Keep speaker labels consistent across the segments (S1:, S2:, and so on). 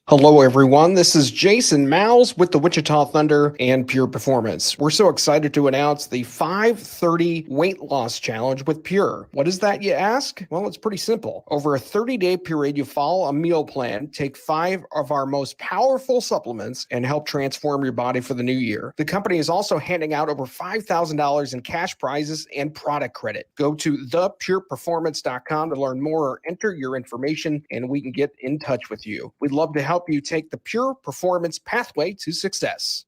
S1: Hello, everyone. This is Jason Miles with the Wichita Thunder and Pure Performance. We're so excited to announce the 530 Weight Loss Challenge with Pure. What is that, you ask? Well, it's pretty simple. Over a 30-day period, you follow a meal plan, take 5 of our most powerful supplements, and help transform your body for the new year. The company is also handing out over $5,000 in cash prizes and product credit. Go to thepureperformance.com to learn more or enter your information, and we can get in touch with you. We'd love to help you take the Pure Performance pathway to success.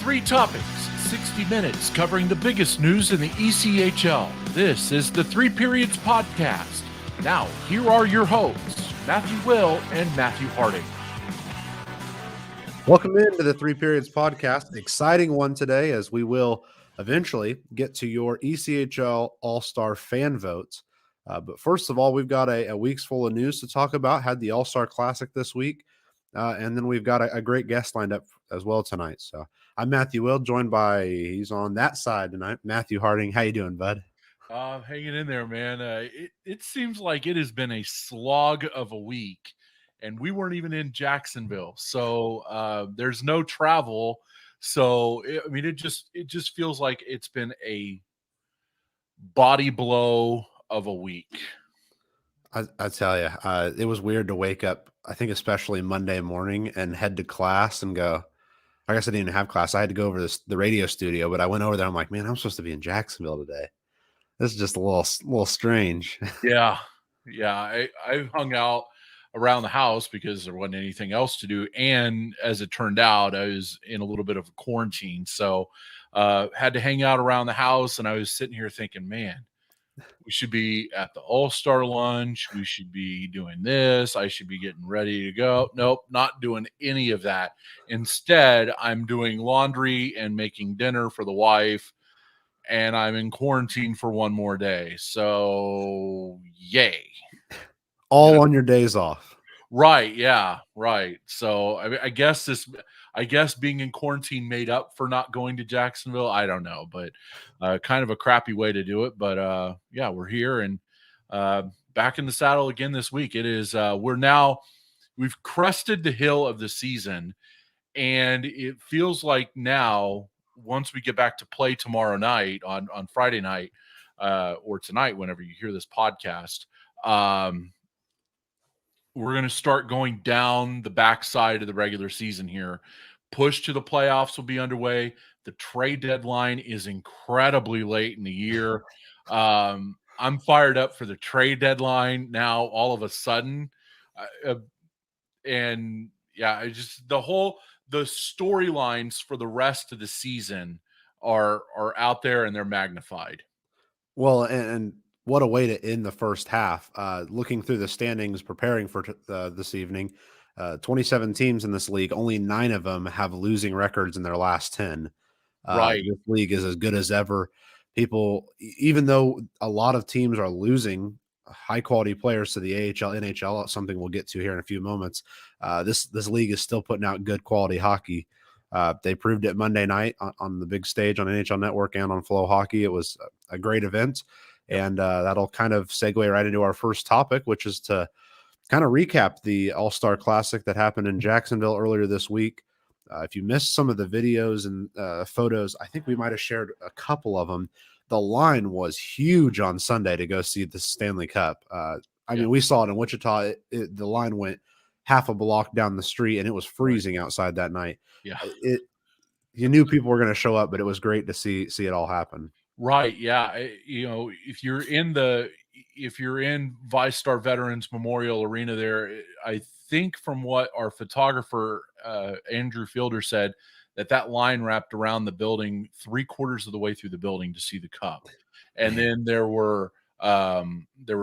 S2: Three topics, 60 minutes covering the biggest news in the ECHL. This is the Three Periods Podcast. Now, here are your hosts, Matthew Will and Matthew Harding.
S3: Welcome into the Three Periods Podcast. An exciting one today, as we will eventually get to your ECHL All-Star fan votes. But first of all, we've got a week's full of news to talk about. Had the All-Star Classic this week, and then we've got a great guest lined up as well tonight. So I'm Matthew Will, joined by, he's on that side tonight, Matthew Harding. How you doing, bud?
S2: Hanging in there, man. It seems like it has been a slog of a week, and we weren't even in Jacksonville, so there's no travel. So it just feels like it's been a body blow of a week.
S3: I tell you, it was weird to wake up, I think especially Monday morning, and head to class and go, I guess I didn't even have class. I had to go over the radio studio, but I went over there. I'm like, man, I'm supposed to be in Jacksonville today. This is just a little strange.
S2: Yeah. I hung out around the house because there wasn't anything else to do. And as it turned out, I was in a little bit of a quarantine. So had to hang out around the house. And I was sitting here thinking, man, we should be at the All-Star lunch. We should be doing this. I should be getting ready to go. Nope, not doing any of that. Instead, I'm doing laundry and making dinner for the wife, and I'm in quarantine for one more day. So, yay.
S3: All on your days off.
S2: Right, yeah, right. So, I guess being in quarantine made up for not going to Jacksonville. I don't know, but kind of a crappy way to do it. But yeah, we're here and back in the saddle again this week. It is we've crested the hill of the season, and it feels like now once we get back to play tomorrow night on Friday night or tonight, whenever you hear this podcast. We're going to start going down the backside of the regular season here. Push to the playoffs will be underway. The trade deadline is incredibly late in the year. I'm fired up for the trade deadline now all of a sudden. And yeah, the storylines for the rest of the season are out there and they're magnified.
S3: Well, and what a way to end the first half. Looking through the standings, preparing for this evening, 27 teams in this league, only 9 of them have losing records in their last 10.
S2: Right.
S3: This league is as good as ever. People, even though a lot of teams are losing high-quality players to the AHL, NHL, something we'll get to here in a few moments, this league is still putting out good quality hockey. They proved it Monday night on the big stage on NHL Network and on Flow Hockey. It was a great event. And that'll kind of segue right into our first topic, which is to kind of recap the All-Star Classic that happened in Jacksonville earlier this week. If you missed some of the videos and photos, I think we might have shared a couple of them. The line was huge on Sunday to go see the Stanley Cup. I mean, we saw it in Wichita. The line went half a block down the street, and it was freezing outside that night.
S2: Yeah.
S3: You knew people were going to show up, but it was great to see it all happen.
S2: Right. Yeah. If you're in ViStar Veterans Memorial Arena there, I think from what our photographer, Andrew Fielder said, that line wrapped around the building 3/4 of the way through the building to see the cup. And then there were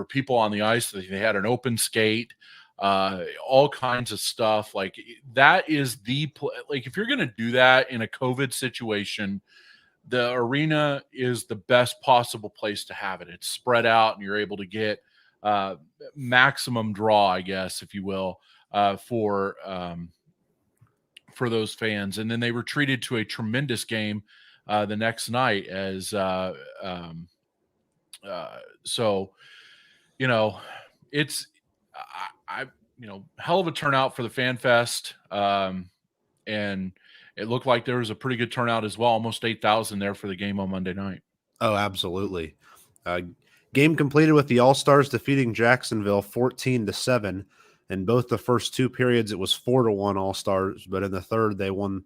S2: people on the ice. They had an open skate, all kinds of stuff. Like that is like, if you're going to do that in a COVID situation, the arena is the best possible place to have it. It's spread out and you're able to get maximum draw, I guess, if you will, for those fans. And then they were treated to a tremendous game the next night. So, it's hell of a turnout for the Fan Fest, and it looked like there was a pretty good turnout as well, almost 8,000 there for the game on Monday night.
S3: Oh, absolutely. Game completed with the All-Stars defeating Jacksonville 14-7. In both the first two periods, it was 4-1 All-Stars, but in the third, they won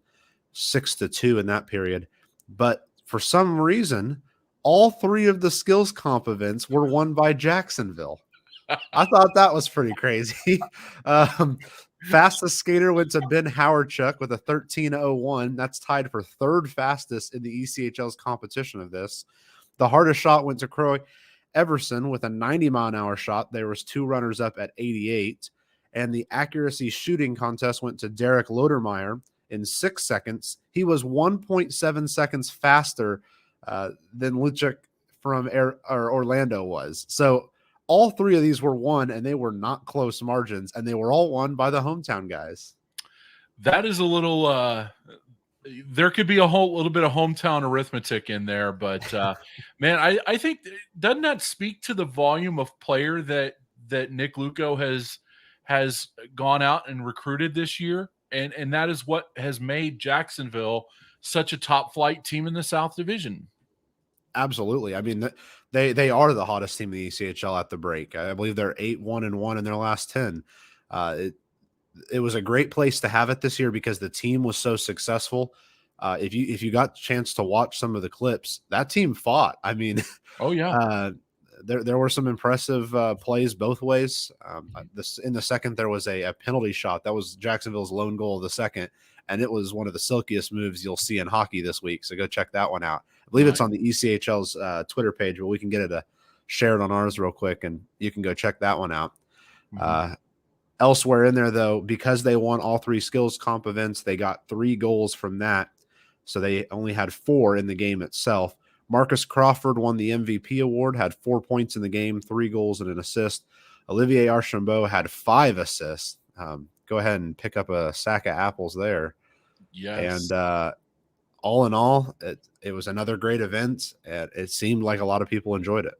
S3: 6-2 in that period. But for some reason, all three of the skills comp events were won by Jacksonville. I thought that was pretty crazy. Fastest skater went to Ben Howardchuk with a 13:01. That's tied for third fastest in the ECHL's competition of this. The hardest shot went to Croy Everson with a 90-mile-an-hour shot. There was two runners up at 88. And the accuracy shooting contest went to Derek Lodermeyer in 6 seconds. He was 1.7 seconds faster than Luchuk from Orlando was. So all three of these were won, and they were not close margins, and they were all won by the hometown guys.
S2: That is a little there could be a whole little bit of hometown arithmetic in there, but man, I think, doesn't that speak to the volume of player that Nick Luco has gone out and recruited this year? And that is what has made Jacksonville such a top flight team in the South Division.
S3: Absolutely. I mean, they are the hottest team in the ECHL at the break. I believe they're 8-1-1 in their last 10. It was a great place to have it this year because the team was so successful. If you got the chance to watch some of the clips, that team fought. I mean,
S2: oh yeah,
S3: there were some impressive plays both ways. In the second, there was a penalty shot that was Jacksonville's lone goal of the second, and it was one of the silkiest moves you'll see in hockey this week. So go check that one out. I believe it's on the ECHL's Twitter page, but we can get it share it on ours real quick, and you can go check that one out. Mm-hmm. Elsewhere in there, though, because they won all three skills comp events, they got 3 goals from that. So they only had 4 in the game itself. Marcus Crawford won the MVP award, had 4 points in the game, 3 goals and an assist. Olivier Archambault had 5 assists. Go ahead and pick up a sack of apples there.
S2: Yes.
S3: And all in all, it was another great event. And it seemed like a lot of people enjoyed it.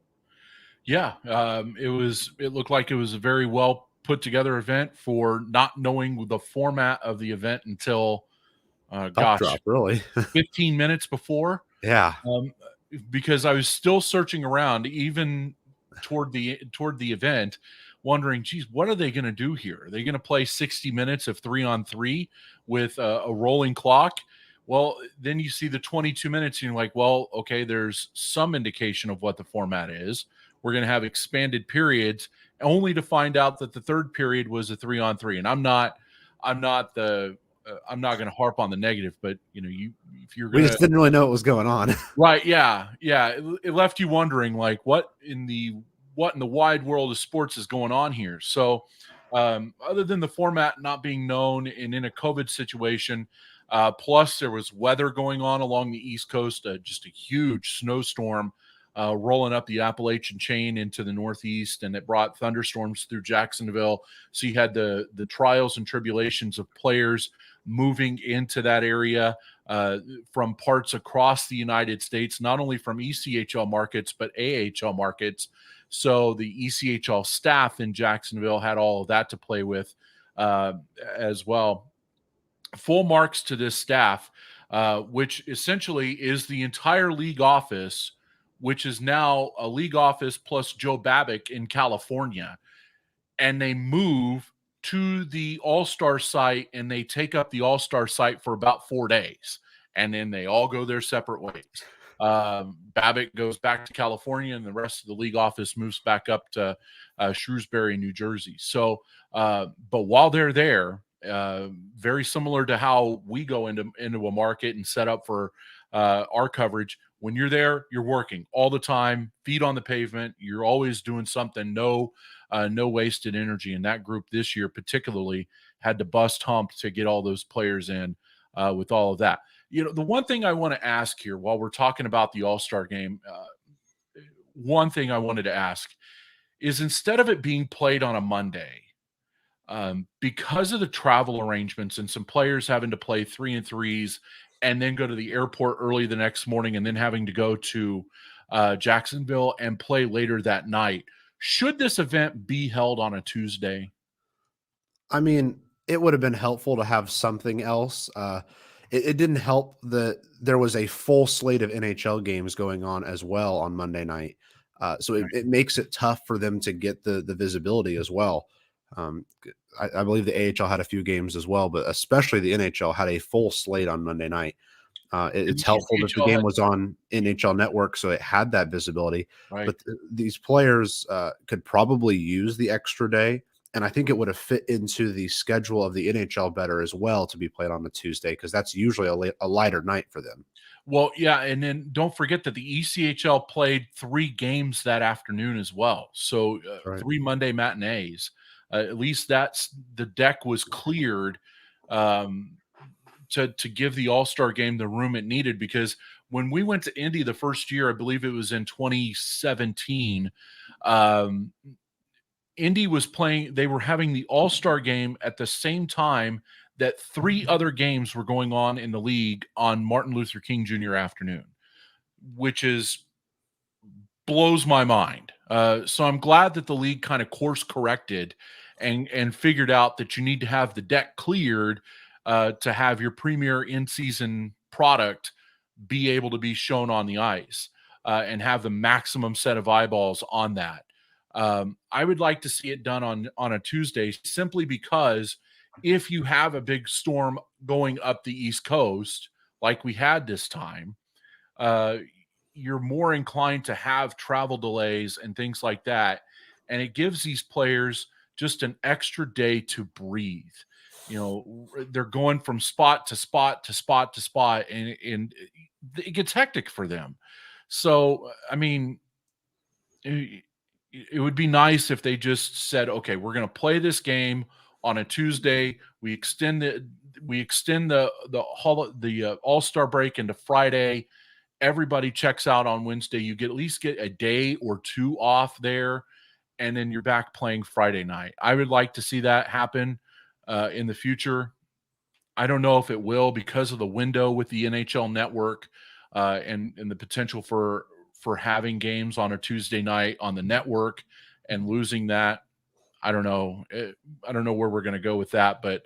S2: Yeah, it looked like it was a very well put together event for not knowing the format of the event until
S3: Drop, really
S2: 15 minutes before.
S3: Yeah.
S2: Because I was still searching around even toward the event, wondering, geez, what are they going to do here? Are they going to play 60 minutes of 3-on-3 with a rolling clock? Well, then you see the 22 minutes and you're like, well, okay, there's some indication of what the format is. We're going to have expanded periods, only to find out that the third period was a 3-on-3. And I'm not going to harp on the negative, but if you're
S3: we just didn't really know what was going on.
S2: Right. Yeah. It left you wondering, like, what in the wide world of sports is going on here? So other than the format not being known and in a COVID situation, plus there was weather going on along the East Coast, just a huge snowstorm rolling up the Appalachian chain into the Northeast, and it brought thunderstorms through Jacksonville. So you had the trials and tribulations of players moving into that area from parts across the United States, not only from ECHL markets, but AHL markets. So the ECHL staff in Jacksonville had all of that to play with as well. Full marks to this staff, which essentially is the entire league office, which is now a league office plus Joe Babick in California. And they move to the All-Star site, and they take up the All-Star site for about 4 days. And then they all go their separate ways. Babick goes back to California, and the rest of the league office moves back up to Shrewsbury, New Jersey. So, but while they're there, very similar to how we go into a market and set up for our coverage. When you're there, you're working all the time, feet on the pavement. You're always doing something. No wasted energy. And that group this year particularly had to bust hump to get all those players in with all of that. The one thing I want to ask here while we're talking about the All-Star game, one thing I wanted to ask is, instead of it being played on a Monday, because of the travel arrangements and some players having to play 3-and-3s and then go to the airport early the next morning, and then having to go to Jacksonville and play later that night. Should this event be held on a Tuesday?
S3: I mean, it would have been helpful to have something else. It didn't help that there was a full slate of NHL games going on as well on Monday night. So it makes it tough for them to get the visibility as well. I believe the AHL had a few games as well, but especially the NHL had a full slate on Monday night. It's helpful that the game was on NHL Network, so it had that visibility.
S2: Right.
S3: But these players could probably use the extra day, and I think it would have fit into the schedule of the NHL better as well to be played on a Tuesday, because that's usually a lighter night for them.
S2: Well, yeah, and then don't forget that the ECHL played 3 games that afternoon as well. So 3 Monday matinees. At least that's the deck was cleared to give the All-Star game the room it needed, because when we went to Indy the first year, I believe it was in 2017, Indy was playing, they were having the All-Star game at the same time that 3 other games were going on in the league on Martin Luther King Jr. afternoon, which blows my mind. So I'm glad that the league kind of course corrected and figured out that you need to have the deck cleared to have your premier in-season product be able to be shown on the ice and have the maximum set of eyeballs on that. I would like to see it done on a Tuesday, simply because if you have a big storm going up the East Coast, like we had this time, you're more inclined to have travel delays and things like that. And it gives these players just an extra day to breathe. You know, they're going from spot to spot to spot to spot, and it gets hectic for them. So, I mean, it would be nice if they just said, okay, we're going to play this game on a Tuesday. We extend the All-Star break into Friday. Everybody checks out on Wednesday. You at least get a day or 2 off there, and then you're back playing Friday night. I would like to see that happen in the future. I don't know if it will, because of the window with the NHL network and the potential for having games on a Tuesday night on the network and losing that. I don't know. I don't know where we're going to go with that, but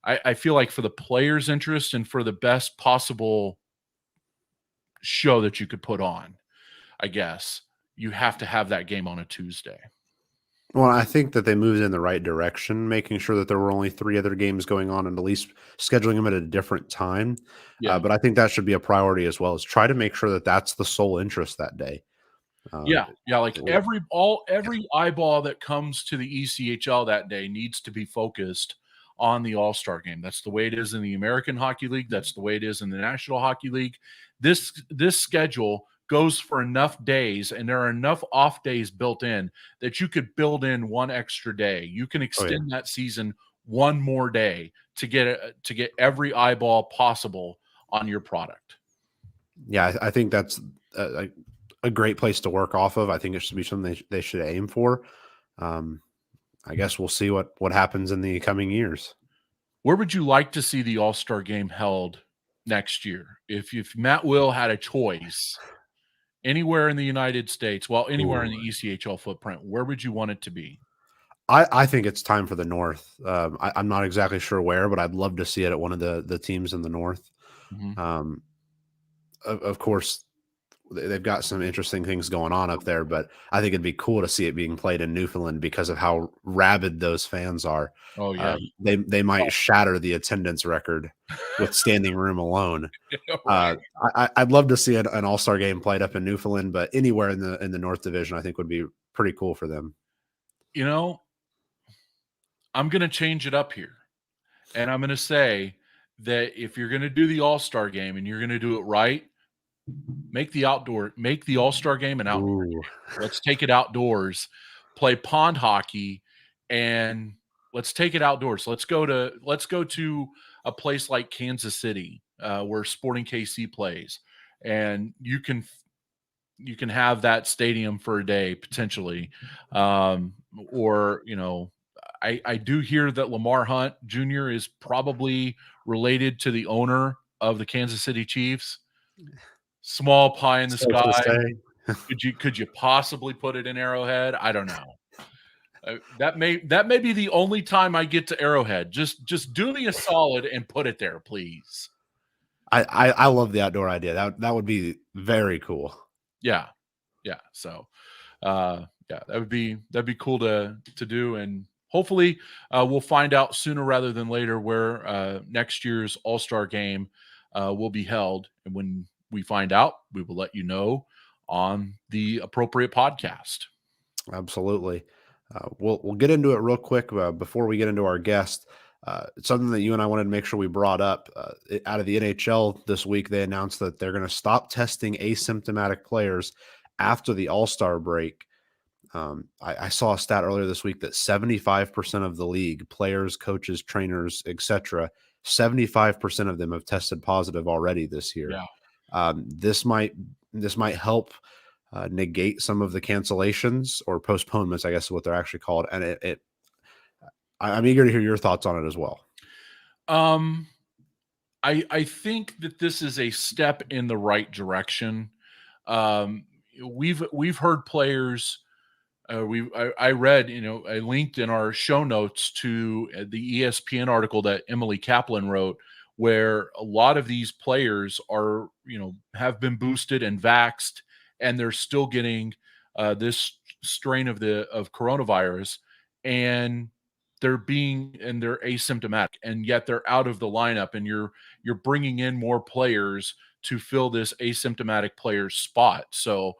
S2: I feel like for the players' interest and for the best possible show that you could put on, I guess you have to have that game on a Tuesday.
S3: Well, I think that they moved in the right direction, making sure that there were only 3 other games going on and at least scheduling them at a different time.
S2: Yeah.
S3: But I think that should be a priority as well, is try to make sure that that's the sole interest that day.
S2: Yeah. Like every eyeball that comes to the ECHL that day needs to be focused on the All-Star game. That's the way it is in the American Hockey League. That's the way it is in the National Hockey League. This schedule goes for enough days, and there are enough off days built in that you could build in 1 extra day. You can extend that season 1 more day to get every eyeball possible on your product.
S3: Yeah, I think that's a great place to work off of. I think it should be something they should aim for. I guess we'll see what happens in the coming years.
S2: Where would you like to see the All-Star game held next year? If Matt Will had a choice, anywhere in the United States, anywhere in the ECHL footprint, where would you want it to be?
S3: I think it's time for the North. I'm not exactly sure where, but I'd love to see it at one of the teams in the North.
S2: Mm-hmm.
S3: Of course, they've got some interesting things going on up there, but I think it'd be cool to see it being played in Newfoundland because of how rabid those fans are.
S2: Oh yeah,
S3: they might shatter the attendance record with standing room alone. I'd love to see an All-Star game played up in Newfoundland, but anywhere in the North Division, I think would be pretty cool for them.
S2: You know, I'm going to change it up here, and I'm going to say that if you're going to do the All-Star game and you're going to do it right, make the All-Star game an outdoor game. Let's take it outdoors, play pond hockey, and let's take it outdoors. Let's go to a place like Kansas City, where Sporting KC plays, and you can have that stadium for a day potentially. Or, you know, I do hear that Lamar Hunt Jr. is probably related to the owner of the Kansas City Chiefs. Small pie in the
S3: So to
S2: sky.
S3: say.
S2: Could you possibly put it in Arrowhead? I don't know. That may be the only time I get to Arrowhead. Just do me a solid and put it there, please.
S3: I love the outdoor idea. That would be very cool.
S2: Yeah. So, that'd be cool to do, and hopefully we'll find out sooner rather than later where next year's All-Star game will be held, and when we find out, we will let you know on the appropriate podcast.
S3: Absolutely. We'll get into it real quick before we get into our guest. It's something that you and I wanted to make sure we brought up. Out of the NHL this week, they announced that they're going to stop testing asymptomatic players after the All-Star break. I saw a stat earlier this week that 75% of the league, players, coaches, trainers, etc., 75% of them have tested positive already this year.
S2: Yeah.
S3: This might help negate some of the cancellations or postponements, I guess is what they're actually called. And I'm eager to hear your thoughts on it as well.
S2: I think that this is a step in the right direction. We've heard players. I read, I linked in our show notes to the ESPN article that Emily Kaplan wrote, where a lot of these players are, have been boosted and vaxxed, and they're still getting this strain of coronavirus, and they're asymptomatic, and yet they're out of the lineup, and you're bringing in more players to fill this asymptomatic player's spot. So,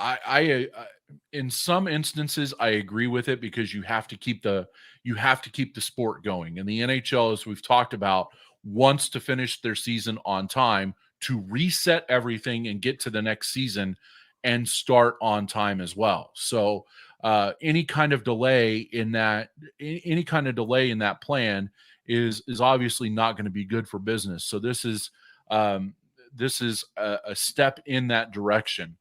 S2: I in some instances I agree with it, because you have to keep the sport going, and the NHL, as we've talked about, wants to finish their season on time to reset everything and get to the next season and start on time as well. So any kind of delay in that plan is obviously not going to be good for business. So this is a step in that direction.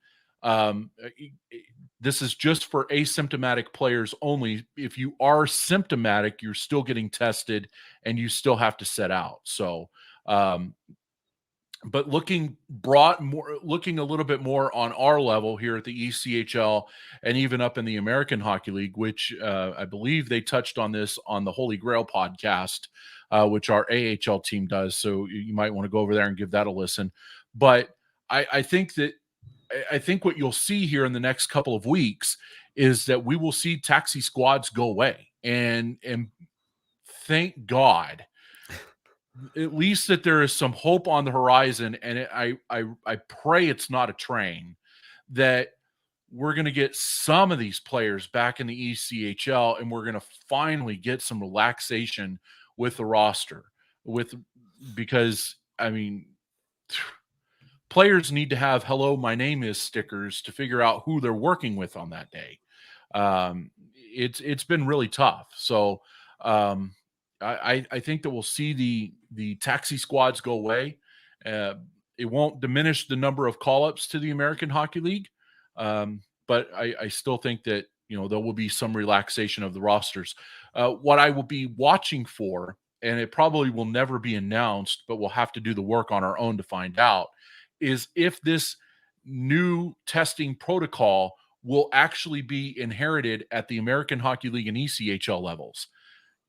S2: This is just for asymptomatic players only. If you are symptomatic, you're still getting tested and you still have to sit out. So, but looking a little bit more on our level here at the ECHL and even up in the American Hockey League, which I believe they touched on this on the Holy Grail podcast, which our AHL team does. So you might want to go over there and give that a listen. But I think what you'll see here in the next couple of weeks is that we will see taxi squads go away, and thank God, at least that there is some hope on the horizon. And I pray it's not a train, that we're going to get some of these players back in the ECHL, and we're going to finally get some relaxation with the roster, because I mean, players need to have "Hello, my name is" stickers to figure out who they're working with on that day. It's been really tough. So I think that we'll see the taxi squads go away. It won't diminish the number of call-ups to the American Hockey League, but I still think that there will be some relaxation of the rosters. What I will be watching for, and it probably will never be announced, but we'll have to do the work on our own to find out, is if this new testing protocol will actually be inherited at the American Hockey League and ECHL levels.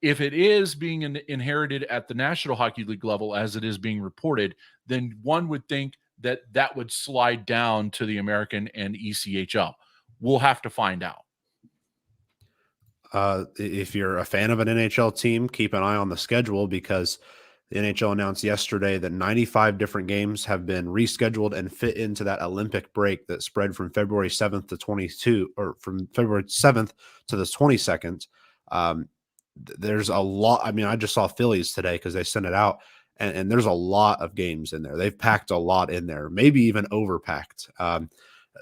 S2: If it is being inherited at the National Hockey League level, as it is being reported, then one would think that would slide down to the American and ECHL. We'll have to find out.
S3: If you're a fan of an NHL team, keep an eye on the schedule, because the NHL announced yesterday that 95 different games have been rescheduled and fit into that Olympic break that spread from February 7th to 22, or from February 7th to the 22nd. There's a lot. I mean, I just saw Phillies today because they sent it out, and there's a lot of games in there. They've packed a lot in there, maybe even overpacked.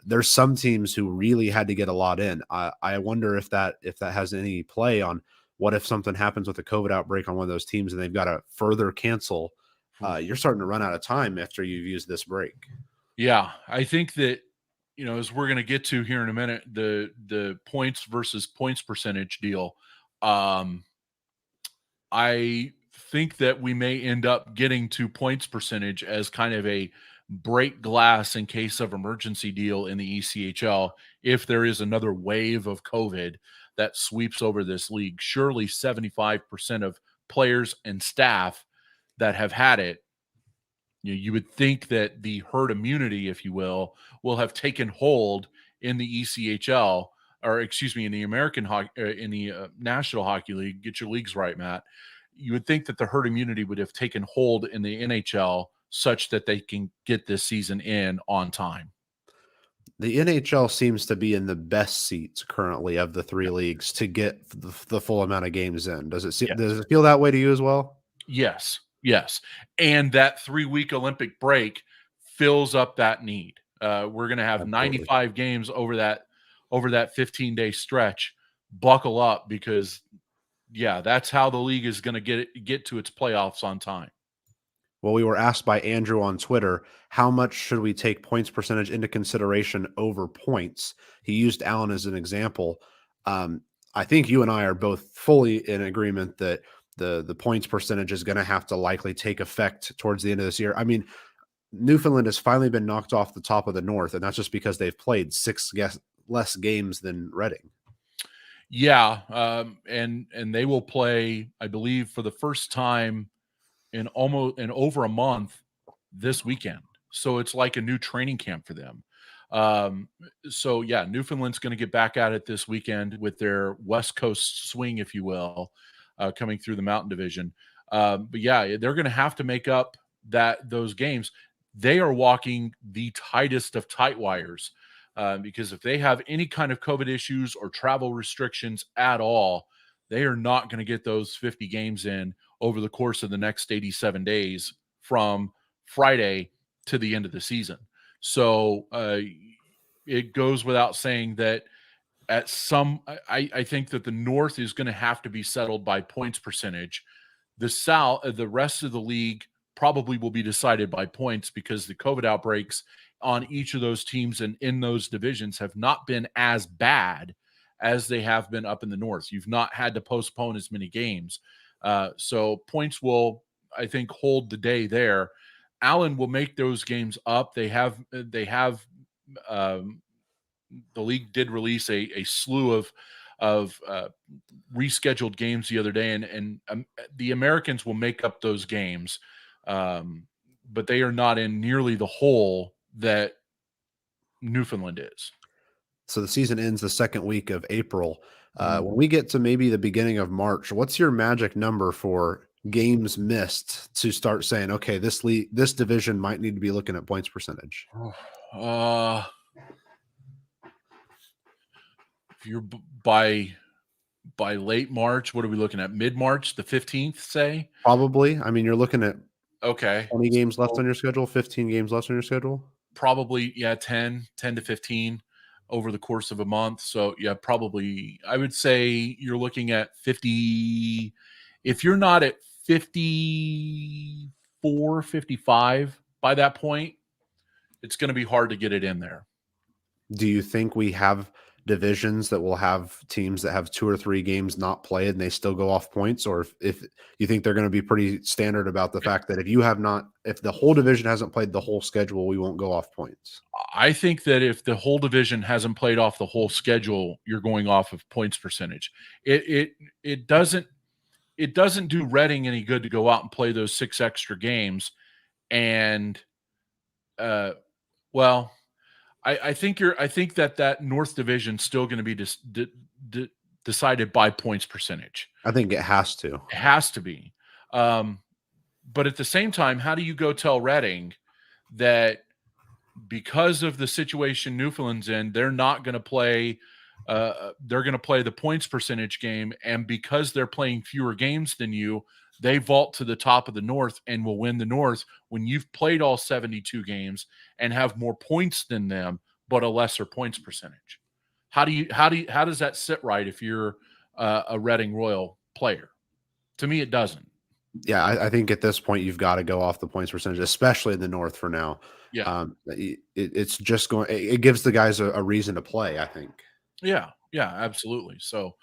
S3: There's some teams who really had to get a lot in. I wonder if that has any play on what if something happens with a COVID outbreak on one of those teams and they've got to further cancel. You're starting to run out of time after you've used this break. Yeah,
S2: I think that, as we're going to get to here in a minute, the points versus points percentage deal. I think that we may end up getting to points percentage as kind of a break glass in case of emergency deal in the ECHL if there is another wave of COVID that sweeps over this league. Surely 75% of players and staff that have had it, you would think that the herd immunity, if you will have taken hold in the ECHL, or excuse me, in the American hockey, in the National Hockey League. Get your leagues right, Matt. You would think that the herd immunity would have taken hold in the NHL such that they can get this season in on time.
S3: The NHL seems to be in the best seats currently of the three leagues to get the full amount of games in. Does it feel that way to you as well?
S2: Yes. And that 3-week Olympic break fills up that need. We're going to have
S3: Absolutely.
S2: 95 games over that 15-day stretch. Buckle up, because that's how the league is going to get to its playoffs on time.
S3: Well, we were asked by Andrew on Twitter, how much should we take points percentage into consideration over points? He used Allen as an example. I think you and I are both fully in agreement that the points percentage is going to have to likely take effect towards the end of this year. I mean, Newfoundland has finally been knocked off the top of the North, and that's just because they've played 6 less games than Reading.
S2: Yeah, and they will play, I believe, for the first time in over a month this weekend. So it's like a new training camp for them. So Newfoundland's going to get back at it this weekend with their West Coast swing, if you will, coming through the Mountain Division. But they're going to have to make up those games. They are walking the tightest of tight wires, because if they have any kind of COVID issues or travel restrictions at all, they are not going to get those 50 games in over the course of the next 87 days from Friday to the end of the season. So it goes without saying that I think that the North is going to have to be settled by points percentage. The South, the rest of the league probably will be decided by points, because the COVID outbreaks on each of those teams and in those divisions have not been as bad as they have been up in the North. You've not had to postpone as many games. So points will, I think, hold the day there. Allen will make those games up. The league did release a slew of rescheduled games the other day, and the Americans will make up those games, but they are not in nearly the hole that Newfoundland is.
S3: So the season ends the second week of April. When we get to maybe the beginning of March, what's your magic number for games missed to start saying, okay, this division might need to be looking at points percentage?
S2: If you're by late March, what are we looking at? Mid-March, the 15th, say?
S3: Probably. I mean, you're looking at 20 games left
S2: So
S3: on your schedule, 15 games left on your schedule.
S2: Probably, 10 to 15 over the course of a month. So probably I would say you're looking at 50. If you're not at 54, 55 by that point, it's going to be hard to get it in there.
S3: Do you think we have divisions that will have teams that have 2 or 3 games not played and they still go off points? Or if you think they're going to be pretty standard about the fact that if the whole division hasn't played the whole schedule, we won't go off points?
S2: I think that if the whole division hasn't played off the whole schedule, you're going off of points percentage. It doesn't do Reading any good to go out and play those 6 extra games. And I think that North Division still going to be decided by points percentage.
S3: I think it has to.
S2: It has to be. But at the same time, how do you go tell Reading that because of the situation Newfoundland's in, they're not going to play? They're going to play the points percentage game, and because they're playing fewer games than you, they vault to the top of the North and will win the North when you've played all 72 games and have more points than them, but a lesser points percentage. How does that sit right if you're a Reading Royal player? To me, it doesn't.
S3: Yeah, I think at this point you've got to go off the points percentage, especially in the North for now.
S2: Yeah,
S3: it's just going. It gives the guys a reason to play, I think.
S2: Yeah, absolutely. So,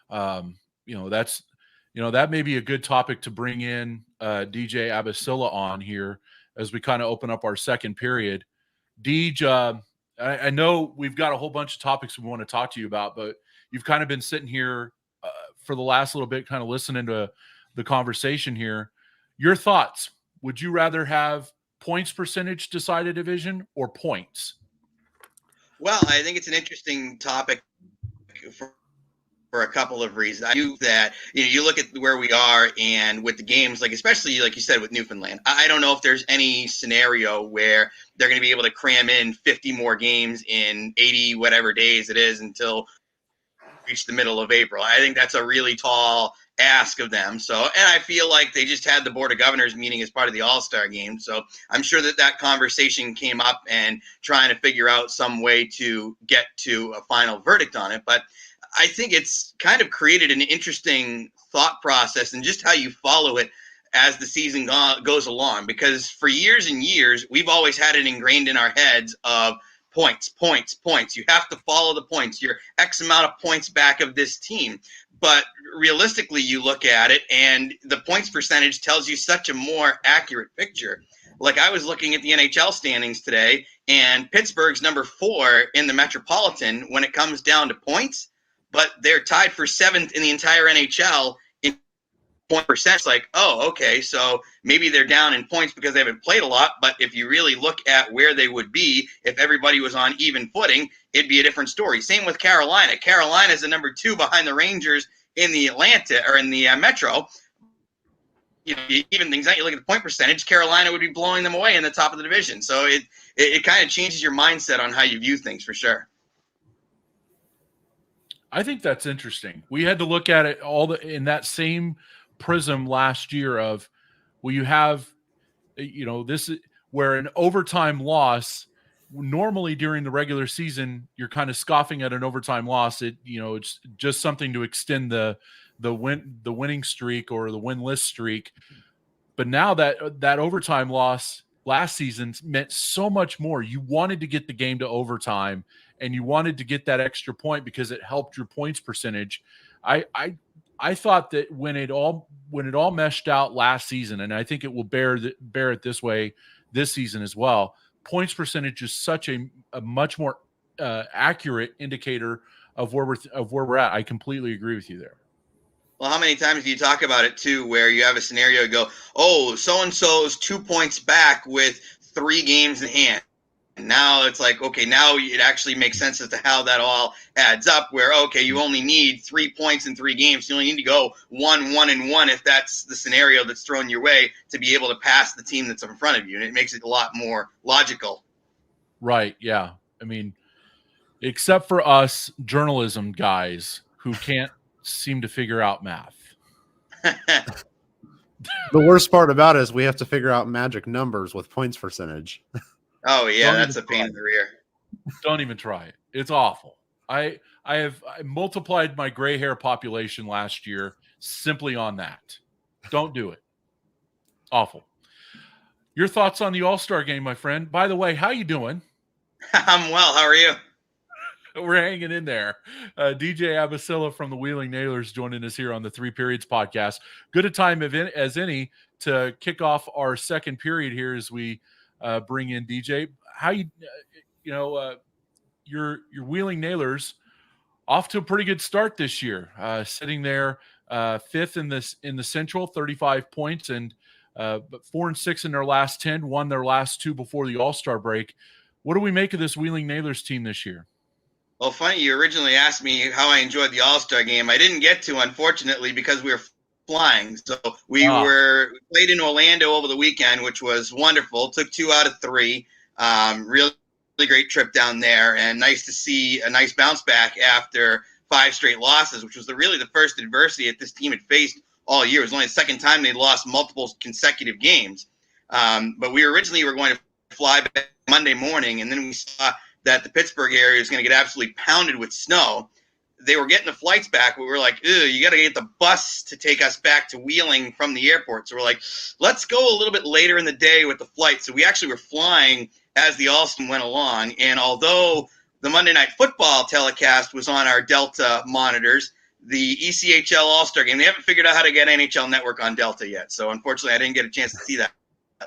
S2: that's that may be a good topic to bring in DJ Abisilah on here as we kind of open up our second period. Deej, I know we've got a whole bunch of topics we want to talk to you about, but you've kind of been sitting here for the last little bit, kind of listening to the conversation here. Your thoughts? Would you rather have points percentage decide a division or points?
S4: Well, I think it's an interesting topic for a couple of reasons. I knew that you look at where we are and with the games, like especially like you said with Newfoundland, I don't know if there's any scenario where they're going to be able to cram in 50 more games in 80 whatever days it is until reach the middle of April. I think that's a really tall ask of them. So, and I feel like they just had the Board of Governors meeting as part of the All-Star game. So I'm sure that conversation came up and trying to figure out some way to get to a final verdict on it. But I think it's kind of created an interesting thought process and just how you follow it as the season goes along. Because for years and years, we've always had it ingrained in our heads of points. You have to follow the points. You're X amount of points back of this team. But realistically, you look at it and the points percentage tells you such a more accurate picture. Like I was looking at the NHL standings today, and Pittsburgh's number 4 in the Metropolitan when it comes down to points, but they're tied for 7th in the entire NHL in point percent. It's like, oh, okay, so maybe they're down in points because they haven't played a lot, but if you really look at where they would be if everybody was on even footing, it'd be a different story. Same with Carolina. Carolina's the number 2 behind the Rangers in the Atlanta or in the Metro. Even things out, you look at the point percentage, Carolina would be blowing them away in the top of the division. So it kind of changes your mindset on how you view things for sure.
S2: I think that's interesting. We had to look at it in that same prism last year of, well, you have, this where an overtime loss, normally during the regular season, you're kind of scoffing at an overtime loss. It's just something to extend the winning streak or the winless streak. But now that overtime loss last season meant so much more. You wanted to get the game to overtime and you wanted to get that extra point because it helped your points percentage. I thought that when it all meshed out last season, and I think it will bear it this way this season as well, points percentage is such a much more accurate indicator of where we're at. I completely agree with you there.
S4: Well, how many times do you talk about it too, where you have a scenario you go, oh, so-and-so's 2 points back with 3 games in hand. And now it's like, okay, now it actually makes sense as to how that all adds up, where, okay, you only need 3 points in 3 games. You only need to go 1-1-1 if that's the scenario that's thrown your way to be able to pass the team that's in front of you. And it makes it a lot more logical. Right,
S2: yeah. I mean, except for us journalism guys who can't seem to figure out math.
S3: The worst part about it is we have to figure out magic numbers with points percentage.
S4: Oh yeah, that's a pain in the rear.
S2: Don't even try it. It's awful. I multiplied my gray hair population last year simply on that. Don't do it. Awful. Your thoughts on the All-Star game, my friend? By the way, how you doing?
S4: I'm well. How are you?
S2: We're hanging in there. DJ Abisilah from the Wheeling Nailers joining us here on the 3 Periods podcast. Good a time as any to kick off our second period here as we bring in DJ. How your Wheeling Nailers off to a pretty good start this year, sitting there 5th in the Central, 35 points, and but 4-6 in their last 10, won their last 2 before the All-Star break. What do we make of this Wheeling Nailers team this year?
S4: Well, funny, you originally asked me how I enjoyed the All-Star game. I didn't get to, unfortunately, because we were flying. So we played in Orlando over the weekend, which was wonderful. Took 2 out of 3. Really great trip down there, and nice to see a nice bounce back after 5 straight losses, which was really the first adversity that this team had faced all year. It was only the second time they'd lost multiple consecutive games. But we originally were going to fly back Monday morning, and then we saw that the Pittsburgh area is going to get absolutely pounded with snow. They were getting the flights back, but we were like, you got to get the bus to take us back to Wheeling from the airport. So we're like, let's go a little bit later in the day with the flight. So we actually were flying as the All-Star went along. And although the Monday Night Football telecast was on our Delta monitors, the ECHL All-Star game. They haven't figured out how to get NHL Network on Delta yet. So unfortunately, I didn't get a chance to see that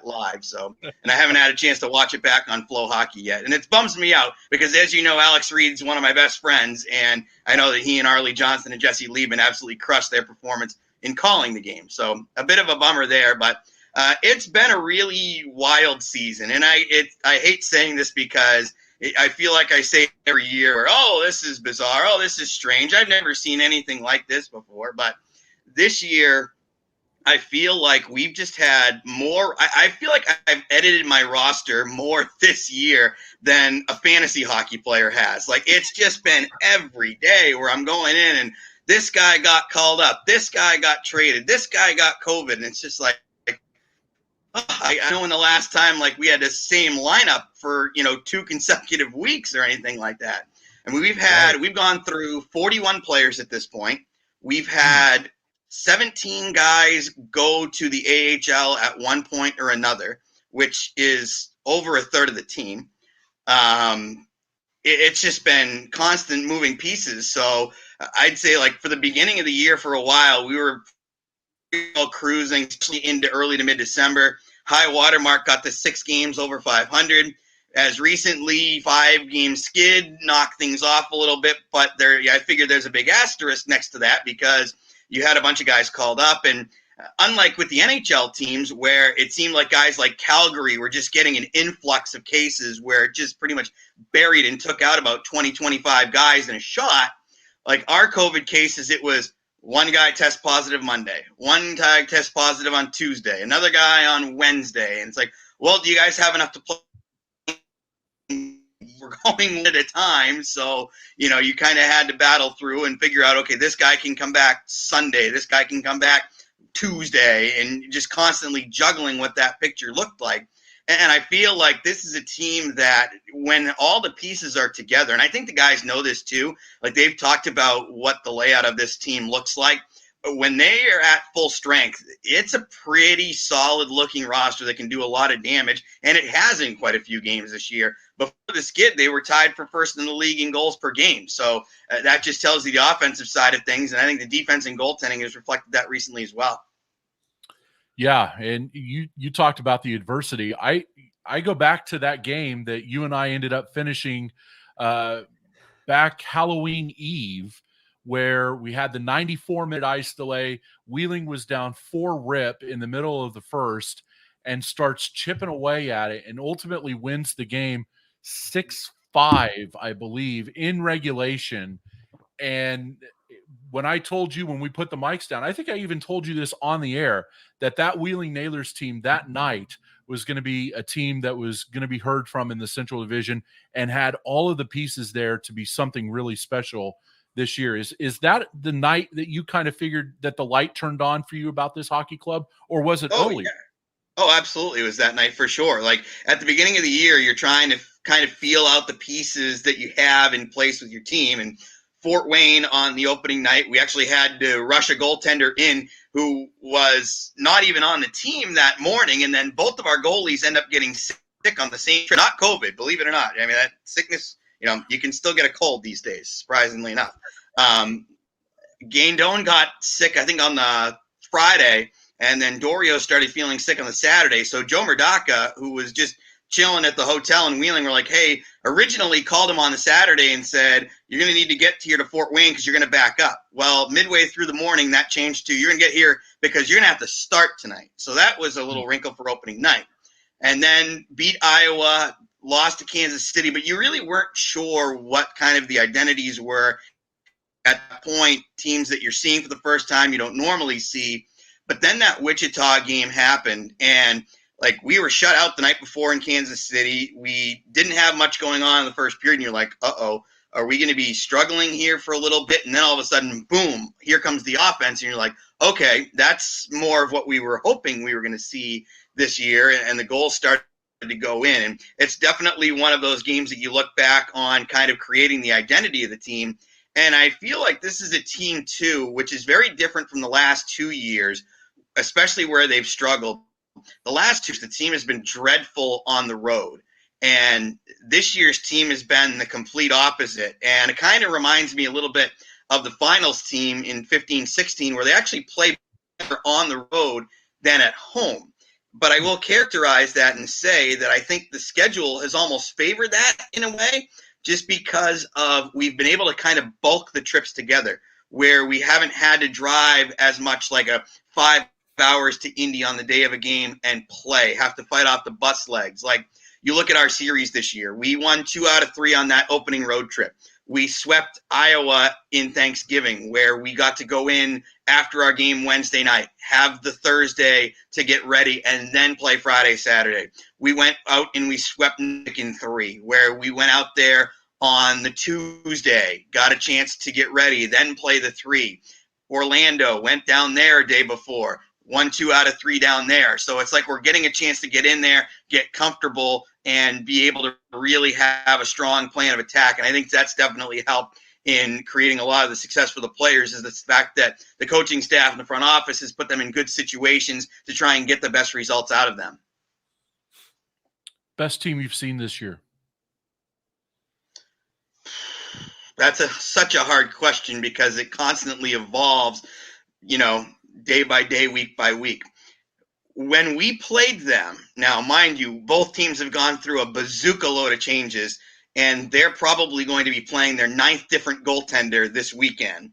S4: live. So, and I haven't had a chance to watch it back on Flow Hockey yet. And it bums me out because, as you know, Alex Reed's one of my best friends. And I know that he and Arlie Johnson and Jesse Lieben absolutely crushed their performance in calling the game. So a bit of a bummer there, but it's been a really wild season. And I hate saying this because I feel like I say every year, where, oh, this is bizarre. Oh, this is strange. I've never seen anything like this before. But this year, I feel like we've just had more. I feel like I've edited my roster more this year than a fantasy hockey player has. Like, it's just been every day where I'm going in and this guy got called up. This guy got traded. This guy got COVID. And it's just like, I know when the last time like we had the same lineup for 2 consecutive weeks or anything like that. I mean, we've gone through 41 players at this point. We've had 17 guys go to the AHL at one point or another, which is over a third of the team. It's just been constant moving pieces. So I'd say like for the beginning of the year for a while, we were cruising, especially into early to mid-December. High watermark got to 6 games over 500. As recently, 5-game skid knocked things off a little bit, but I figured there's a big asterisk next to that because you had a bunch of guys called up. And unlike with the NHL teams where it seemed like guys like Calgary were just getting an influx of cases where it just pretty much buried and took out about 20, 25 guys in a shot, like our COVID cases, it was one guy test positive Monday, one guy test positive on Tuesday, another guy on Wednesday. And it's like, well, do you guys have enough to play? We're going at a time. So, you kind of had to battle through and figure out, okay, this guy can come back Sunday. This guy can come back Tuesday, and just constantly juggling what that picture looked like. And I feel like this is a team that when all the pieces are together, and I think the guys know this too, like they've talked about what the layout of this team looks like. When they are at full strength, it's a pretty solid looking roster that can do a lot of damage. And it has in quite a few games this year. Before the skid, they were tied for first in the league in goals per game. So that just tells you the offensive side of things. And I think the defense and goaltending has reflected that recently as well.
S2: Yeah, and you talked about the adversity. I go back to that game that you and I ended up finishing back Halloween Eve, where we had the 94-minute ice delay. Wheeling was down 4-rip in the middle of the first and starts chipping away at it and ultimately wins the game 6-5, I believe, in regulation. And when I told you when we put the mics down, I think I even told you this on the air, that Wheeling Nailers team that night was going to be a team that was going to be heard from in the Central Division and had all of the pieces there to be something really special this year. Is that the night that you kind of figured that the light turned on for you about this hockey club, or was it earlier?
S4: Yeah. Oh, absolutely. It was that night for sure. Like at the beginning of the year, you're trying to kind of feel out the pieces that you have in place with your team. And Fort Wayne on the opening night, we actually had to rush a goaltender in who was not even on the team that morning. And then both of our goalies end up getting sick on the same trip. Not COVID, believe it or not. I mean, that sickness, you can still get a cold these days, surprisingly enough. Gaindon got sick, I think, on the Friday, and then Dorio started feeling sick on the Saturday. So Joe Murdaka, who was just chilling at the hotel in Wheeling, were like, hey, originally called him on the Saturday and said, you're going to need to get here to Fort Wayne because you're going to back up. Well, midway through the morning, that changed to you're going to get here because you're going to have to start tonight. So that was a little wrinkle for opening night. And then beat Iowa, lost to Kansas City, but you really weren't sure what kind of the identities were at that point, teams that you're seeing for the first time you don't normally see. But then that Wichita game happened, and like we were shut out the night before in Kansas City. We didn't have much going on in the first period, and you're like, uh-oh, are we going to be struggling here for a little bit? And then all of a sudden, boom, here comes the offense, and you're like, okay, that's more of what we were hoping we were going to see this year, and the goals started to go in. And it's definitely one of those games that you look back on kind of creating the identity of the team. And I feel like this is a team, too, which is very different from the last 2 years, especially where they've struggled. The last 2 years, the team has been dreadful on the road. And this year's team has been the complete opposite. And it kind of reminds me a little bit of the finals team in 15-16, where they actually play better on the road than at home. But I will characterize that and say that I think the schedule has almost favored that in a way, just because of we've been able to kind of bulk the trips together, where we haven't had to drive as much, like a 5 hours to Indy on the day of a game and have to fight off the bus legs. Like, you look at our series this year, we won 2 out of 3 on that opening road trip. We swept Iowa in Thanksgiving, where we got to go in after our game Wednesday night, have the Thursday to get ready, and then play Friday, Saturday. We went out and we swept Nick in 3, where we went out there on the Tuesday, got a chance to get ready, then play the 3. Orlando went down there a day before, won 2 out of 3 down there. So it's like we're getting a chance to get in there, get comfortable, and be able to really have a strong plan of attack. And I think that's definitely helped in creating a lot of the success for the players, is the fact that the coaching staff and the front office has put them in good situations to try and get the best results out of them.
S2: Best team you've seen this year?
S4: That's such a hard question, because it constantly evolves, day by day, week by week. When we played them, now, mind you, both teams have gone through a bazooka load of changes, and they're probably going to be playing their 9th different goaltender this weekend.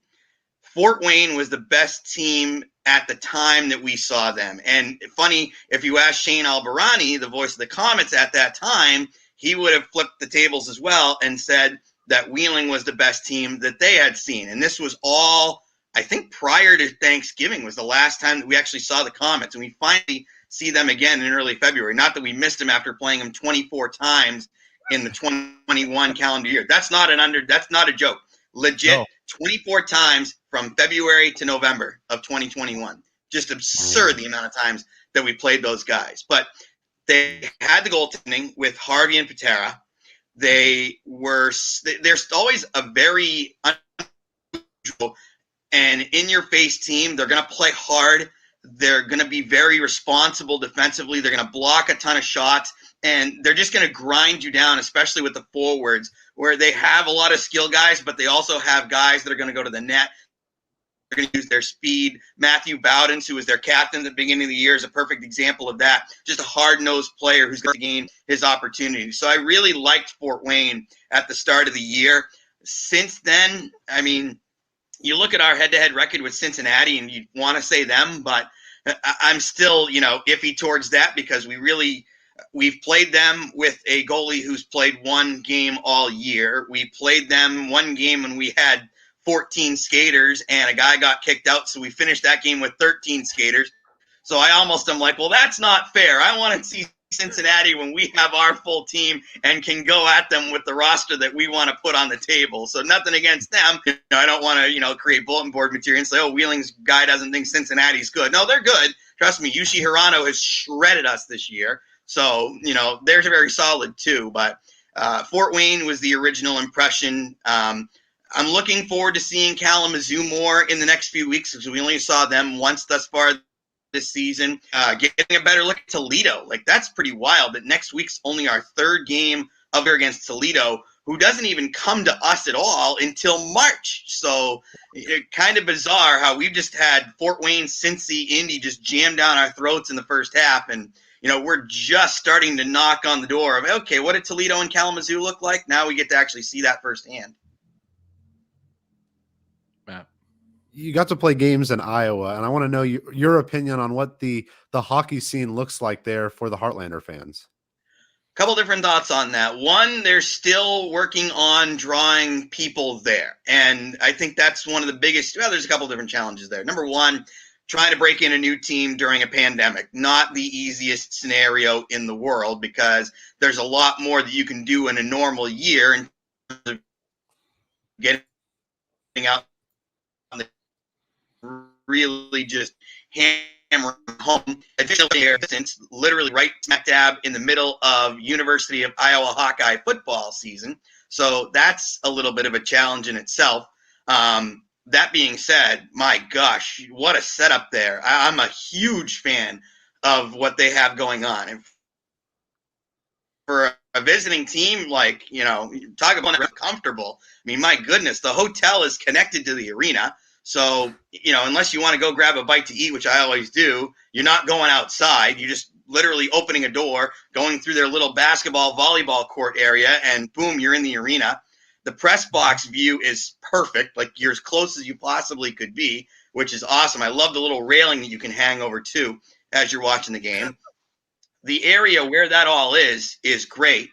S4: Fort Wayne was the best team at the time that we saw them. And funny, if you ask Shane Albarani, the voice of the Comets at that time, he would have flipped the tables as well and said that Wheeling was the best team that they had seen. And this was all, I think, prior to Thanksgiving was the last time that we actually saw the Comets, and we finally see them again in early February. Not that we missed them after playing them 24 times in the 2021 calendar year. That's not a joke. Legit, no. 24 times from February to November of 2021. Just absurd the amount of times that we played those guys. But they had the goaltending with Harvey and Patera. There's always a very unusual and in-your-face team. They're going to play hard. They're going to be very responsible defensively. They're going to block a ton of shots, and they're just going to grind you down, especially with the forwards, where they have a lot of skill guys, but they also have guys that are going to go to the net. They're going to use their speed. Matthew Bowdens, who was their captain at the beginning of the year, is a perfect example of that. Just a hard-nosed player who's going to gain his opportunity. So I really liked Fort Wayne at the start of the year. Since then, I mean, you look at our head-to-head record with Cincinnati, and you want to say them, but I'm still, iffy towards that, because we've played them with a goalie who's played one game all year. We played them one game when we had 14 skaters and a guy got kicked out, so we finished that game with 13 skaters. So I almost am like, well, that's not fair. I want to see Cincinnati when we have our full team and can go at them with the roster that we want to put on the table. So nothing against them. I don't want to, create bulletin board material and say, oh, Wheeling's guy doesn't think Cincinnati's good. No, they're good. Trust me, Yushi Hirano has shredded us this year. So, they're very solid too. But Fort Wayne was the original impression. I'm looking forward to seeing Kalamazoo more in the next few weeks, because we only saw them once thus far this season. Getting a better look at Toledo. Like, that's pretty wild that next week's only our 3rd game of against Toledo, who doesn't even come to us at all until March. So kind of bizarre how we've just had Fort Wayne, Cincy, Indy just jam down our throats in the first half. And, we're just starting to knock on the door of, okay, what did Toledo and Kalamazoo look like? Now we get to actually see that firsthand.
S2: Matt,
S3: you got to play games in Iowa, and I want to know your opinion on what the hockey scene looks like there for the Heartlander fans.
S4: Couple different thoughts on that. One, they're still working on drawing people there. And I think that's one of the biggest, there's a couple different challenges there. Number one, trying to break in a new team during a pandemic. Not the easiest scenario in the world, because there's a lot more that you can do in a normal year in terms of getting out on the really just hammering home. Additionally, since literally right smack dab in the middle of University of Iowa Hawkeye football season. So that's a little bit of a challenge in itself. That being said, my gosh, what a setup there. I'm a huge fan of what they have going on. And for a visiting team, like, talk about comfortable. I mean, my goodness, the hotel is connected to the arena. So, unless you want to go grab a bite to eat, which I always do, you're not going outside. You're just literally opening a door, going through their little basketball, volleyball court area, and boom, you're in the arena. The press box view is perfect. Like, you're as close as you possibly could be, which is awesome. I love the little railing that you can hang over too as you're watching the game. The area where that all is great.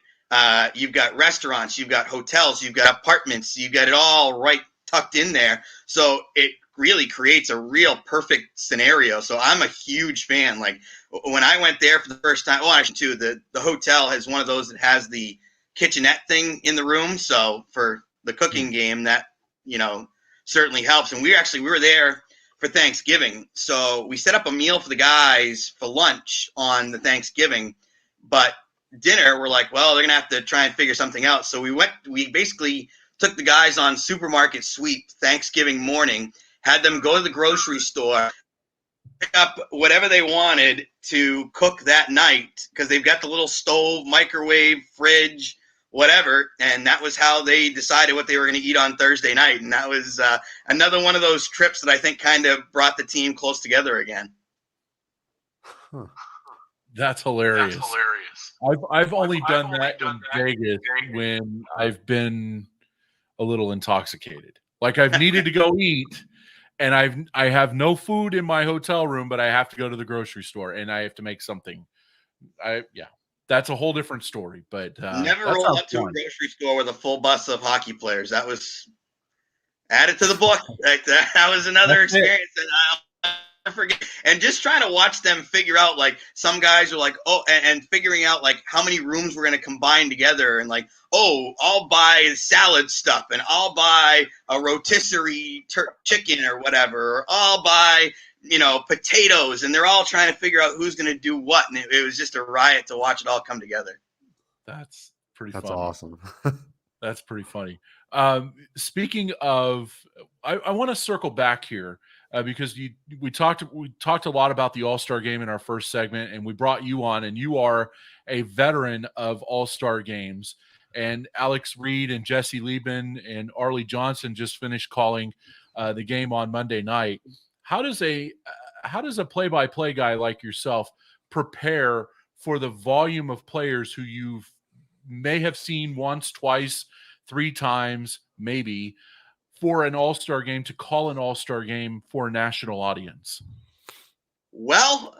S4: You've got restaurants, you've got hotels, you've got apartments, you've got it all right tucked in there. So it really creates a real perfect scenario. So I'm a huge fan. Like, when I went there for the first time, actually too, the hotel has one of those that has the kitchenette thing in the room. So for the cooking game, that, certainly helps. And we were there for Thanksgiving. So we set up a meal for the guys for lunch on the Thanksgiving, but dinner, we're like, well, they're going to have to try and figure something out. So we basically took the guys on supermarket sweep Thanksgiving morning, had them go to the grocery store, pick up whatever they wanted to cook that night, because they've got the little stove, microwave, fridge, whatever. And that was how they decided what they were going to eat on Thursday night. And that was another one of those trips that I think kind of brought the team close together again.
S3: Huh.
S2: That's hilarious. I've only done that in Vegas when I've been a little intoxicated. Like, I've needed to go eat, and I have no food in my hotel room, but I have to go to the grocery store and I have to make something. That's a whole different story. But
S4: never rolled up to a grocery store with a full bus of hockey players. That was added to the book. That was another experience that I'll forget. And just trying to watch them figure out, like, some guys are like, and figuring out, like, how many rooms we're going to combine together, and like, I'll buy salad stuff, and I'll buy a rotisserie chicken or whatever, or I'll buy, potatoes, and they're all trying to figure out who's going to do what. And it was just a riot to watch it all come together.
S2: That's pretty
S3: That's
S2: funny.
S3: awesome.
S2: That's pretty funny. Speaking of, I want to circle back here because we talked a lot about the All-Star game in our first segment, and we brought you on, and you are a veteran of All-Star games. And Alex Reed and Jesse Lieben and Arlie Johnson just finished calling the game on Monday night. How does a play-by-play guy like yourself prepare for the volume of players who you may have seen once, twice, 3 times, maybe, for an All-Star game, to call an All-Star game for a national audience?
S4: Well,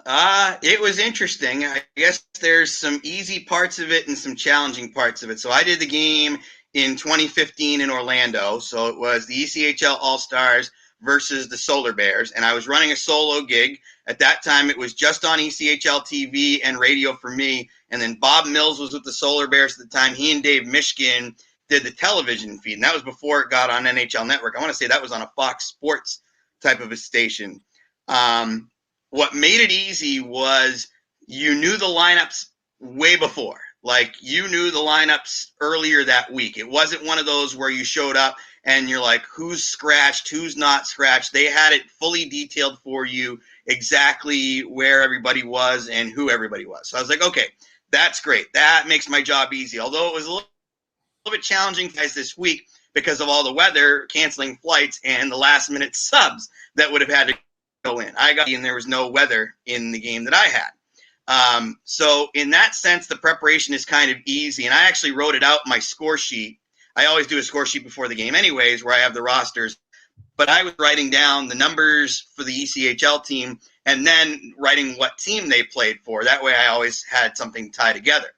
S4: it was interesting. I guess there's some easy parts of it and some challenging parts of it. So I did the game in 2015 in Orlando. So it was the ECHL All-Stars versus the Solar Bears, and I was running a solo gig. At that time, it was just on ECHL TV and radio for me, and then Bob Mills was with the Solar Bears at the time. He and Dave Mishkin did the television feed, and that was before it got on NHL Network. I want to say that was on a Fox Sports type of a station. What made it easy was you knew the lineups way before. Like, you knew the lineups earlier that week. It wasn't one of those where you showed up and you're like, who's scratched, who's not scratched. They had it fully detailed for you, exactly where everybody was and who everybody was. So I was like, okay, that's great. That makes my job easy. Although it was a little bit challenging, guys, this week because of all the weather, canceling flights, and the last-minute subs that would have had to go in. And there was no weather in the game that I had. So in that sense, the preparation is kind of easy. And I actually wrote it out in my score sheet. I always do a score sheet before the game anyways, where I have the rosters. But I was writing down the numbers for the ECHL team and then writing what team they played for. That way I always had something tied together.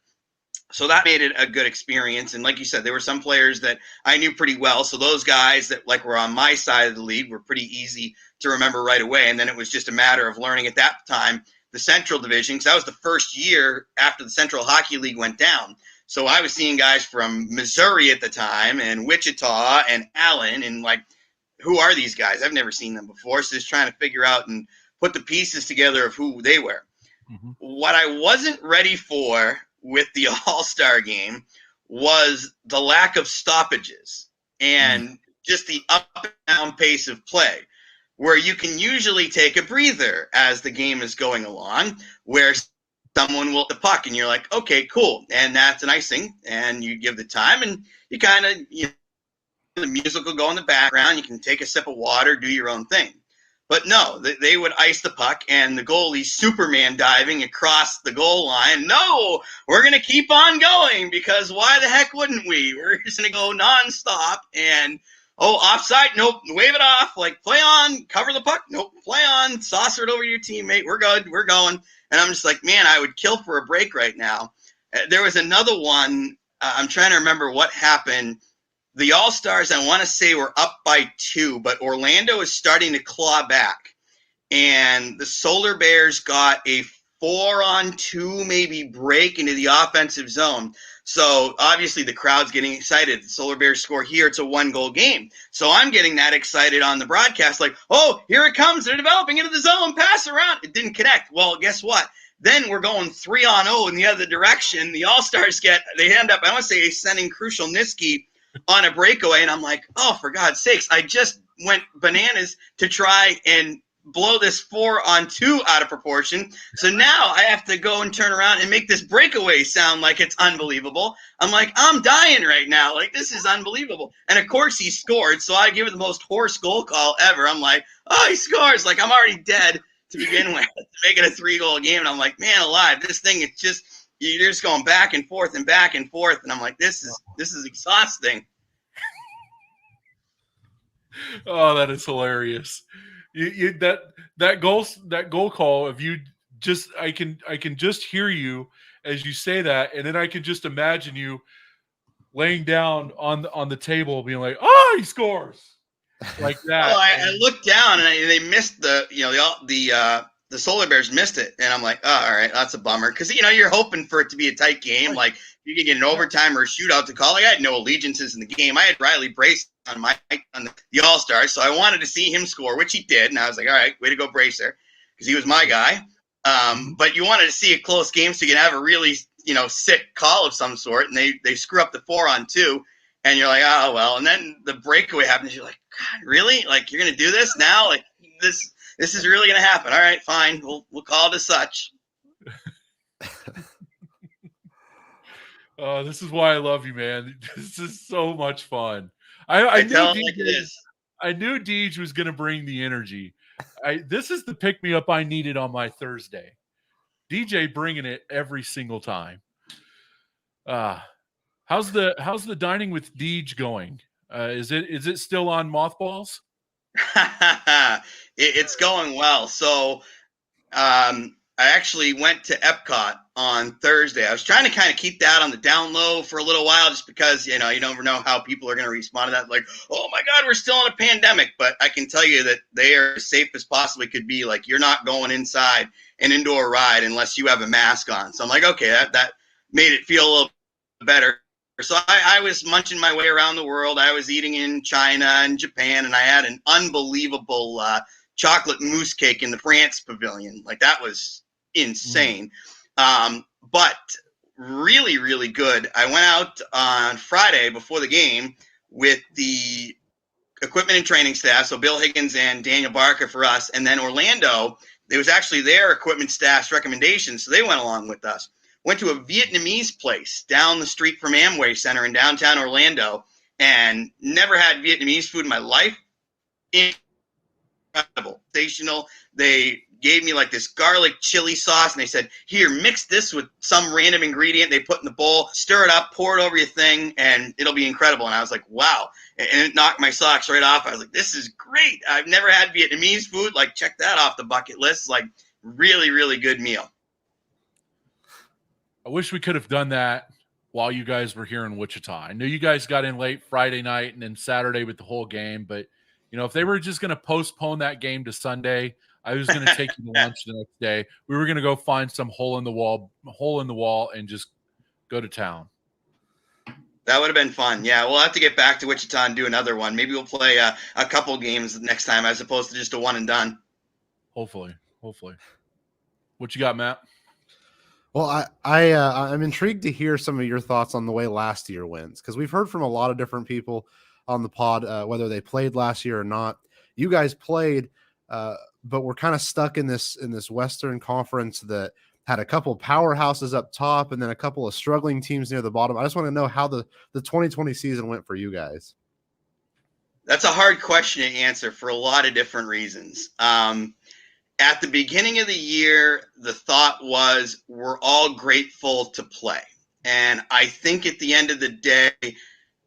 S4: So that made it a good experience. And like you said, there were some players that I knew pretty well. So those guys that were on my side of the league were pretty easy to remember right away. And then it was just a matter of learning at that time the Central Division, because that was the first year after the Central Hockey League went down. So I was seeing guys from Missouri at the time and Wichita and Allen, and like, who are these guys? I've never seen them before. So just trying to figure out and put the pieces together of who they were. Mm-hmm. What I wasn't ready for with the All-Star game was the lack of stoppages and just the up and down pace of play, where you can usually take a breather as the game is going along, where someone will the puck, and you're like, okay, cool, and that's an icing, and you give the time, and you kind of, the music will go in the background. You can take a sip of water, do your own thing. But no, they would ice the puck, and the goalie Superman diving across the goal line. No, we're going to keep on going, because why the heck wouldn't we? We're just going to go nonstop. And, offside, nope, wave it off. Like, play on, cover the puck, nope, play on, saucer it over your teammate. We're good, we're going. And I'm just like, man, I would kill for a break right now. There was another one. I'm trying to remember what happened. The All-Stars, I want to say, were up by 2, but Orlando is starting to claw back. And the Solar Bears got a 4-on-2 maybe break into the offensive zone. So obviously the crowd's getting excited. The Solar Bears score here. It's a 1-goal game. So I'm getting that excited on the broadcast, like, oh, here it comes. They're developing into the zone. Pass around. It didn't connect. Well, guess what? Then we're going 3-on-0 in the other direction. The All-Stars they end up, I want to say, sending Crucial Niski on a breakaway, and I'm like, oh, for God's sakes, I just went bananas to try and blow this 4-on-2 out of proportion. So now I have to go and turn around and make this breakaway sound like it's unbelievable. I'm like, I'm dying right now. Like, this is unbelievable. And of course he scored, so I give it the most hoarse goal call ever. I'm like, oh, he scores. Like, I'm already dead to begin with, making a 3-goal game. And I'm like, man alive, this thing, it's just, you're just going back and forth and back and forth, and I'm like, this is exhausting.
S2: Oh, that is hilarious. That goal call. If you just, I can just hear you as you say that, and then I can just imagine you laying down on the table, being like, oh, he scores, like that.
S4: Well, I looked down and they missed the Solar Bears missed it, and I'm like, oh, all right, that's a bummer, because you're hoping for it to be a tight game, like you can get an overtime or a shootout to call. Like, I had no allegiances in the game. I had Riley Brace on the All-Stars, so I wanted to see him score, which he did, and I was like, all right, way to go, Bracer, because he was my guy. But you wanted to see a close game so you can have a really sick call of some sort, and they screw up the 4-on-2, and you're like, oh well. And then the breakaway happens. You're like, God, really? Like, you're gonna do this now? Like, this is really going to happen. All right, fine. We'll call it as such.
S2: Oh, this is why I love you, man. This is so much fun. I knew
S4: tell it like it is.
S2: I knew Deej was going to bring the energy. This is the pick-me-up I needed on my Thursday. DJ bringing it every single time. How's the dining with Deej going? Is it still on mothballs?
S4: It's going well. So I actually went to Epcot on Thursday. I was trying to kind of keep that on the down low for a little while, just because, you never know how people are going to respond to that. Like, oh my God, we're still in a pandemic. But I can tell you that they are as safe as possibly could be. Like, you're not going inside an indoor ride unless you have a mask on. So I'm like, okay, that made it feel a little better. So I was munching my way around the world. I was eating in China and Japan, and I had an unbelievable chocolate mousse cake in the France pavilion. Like, that was insane. But really, really good. I went out on Friday before the game with the equipment and training staff, so Bill Higgins and Daniel Barker for us, and then Orlando, it was actually their equipment staff's recommendation, so they went along with us. Went to a Vietnamese place down the street from Amway Center in downtown Orlando, and never had Vietnamese food in my life. Incredible. Sensational. They gave me like this garlic chili sauce, and they said, here, mix this with some random ingredient they put in the bowl, stir it up, pour it over your thing, and it'll be incredible. And I was like, wow. And it knocked my socks right off. I was like, this is great. I've never had Vietnamese food. Like, check that off the bucket list. Like, really, really good meal.
S2: I wish we could have done that while you guys were here in Wichita. I knew you guys got in late Friday night and then Saturday with the whole game, but if they were just going to postpone that game to Sunday, I was going to take you to lunch the next day. We were going to go find some hole in the wall and just go to town.
S4: That would have been fun. Yeah, we'll have to get back to Wichita and do another one. Maybe we'll play a couple games next time as opposed to just a one and done.
S2: Hopefully. What you got, Matt?
S3: Well, I'm intrigued to hear some of your thoughts on the way last year wins, because we've heard from a lot of different people on the pod, whether they played last year or not. You guys played, but we're kind of stuck in this Western Conference that had a couple powerhouses up top and then a couple of struggling teams near the bottom. I just want to know how the 2020 season went for you guys.
S4: That's a hard question to answer for a lot of different reasons. At the beginning of the year, the thought was we're all grateful to play. And I think at the end of the day,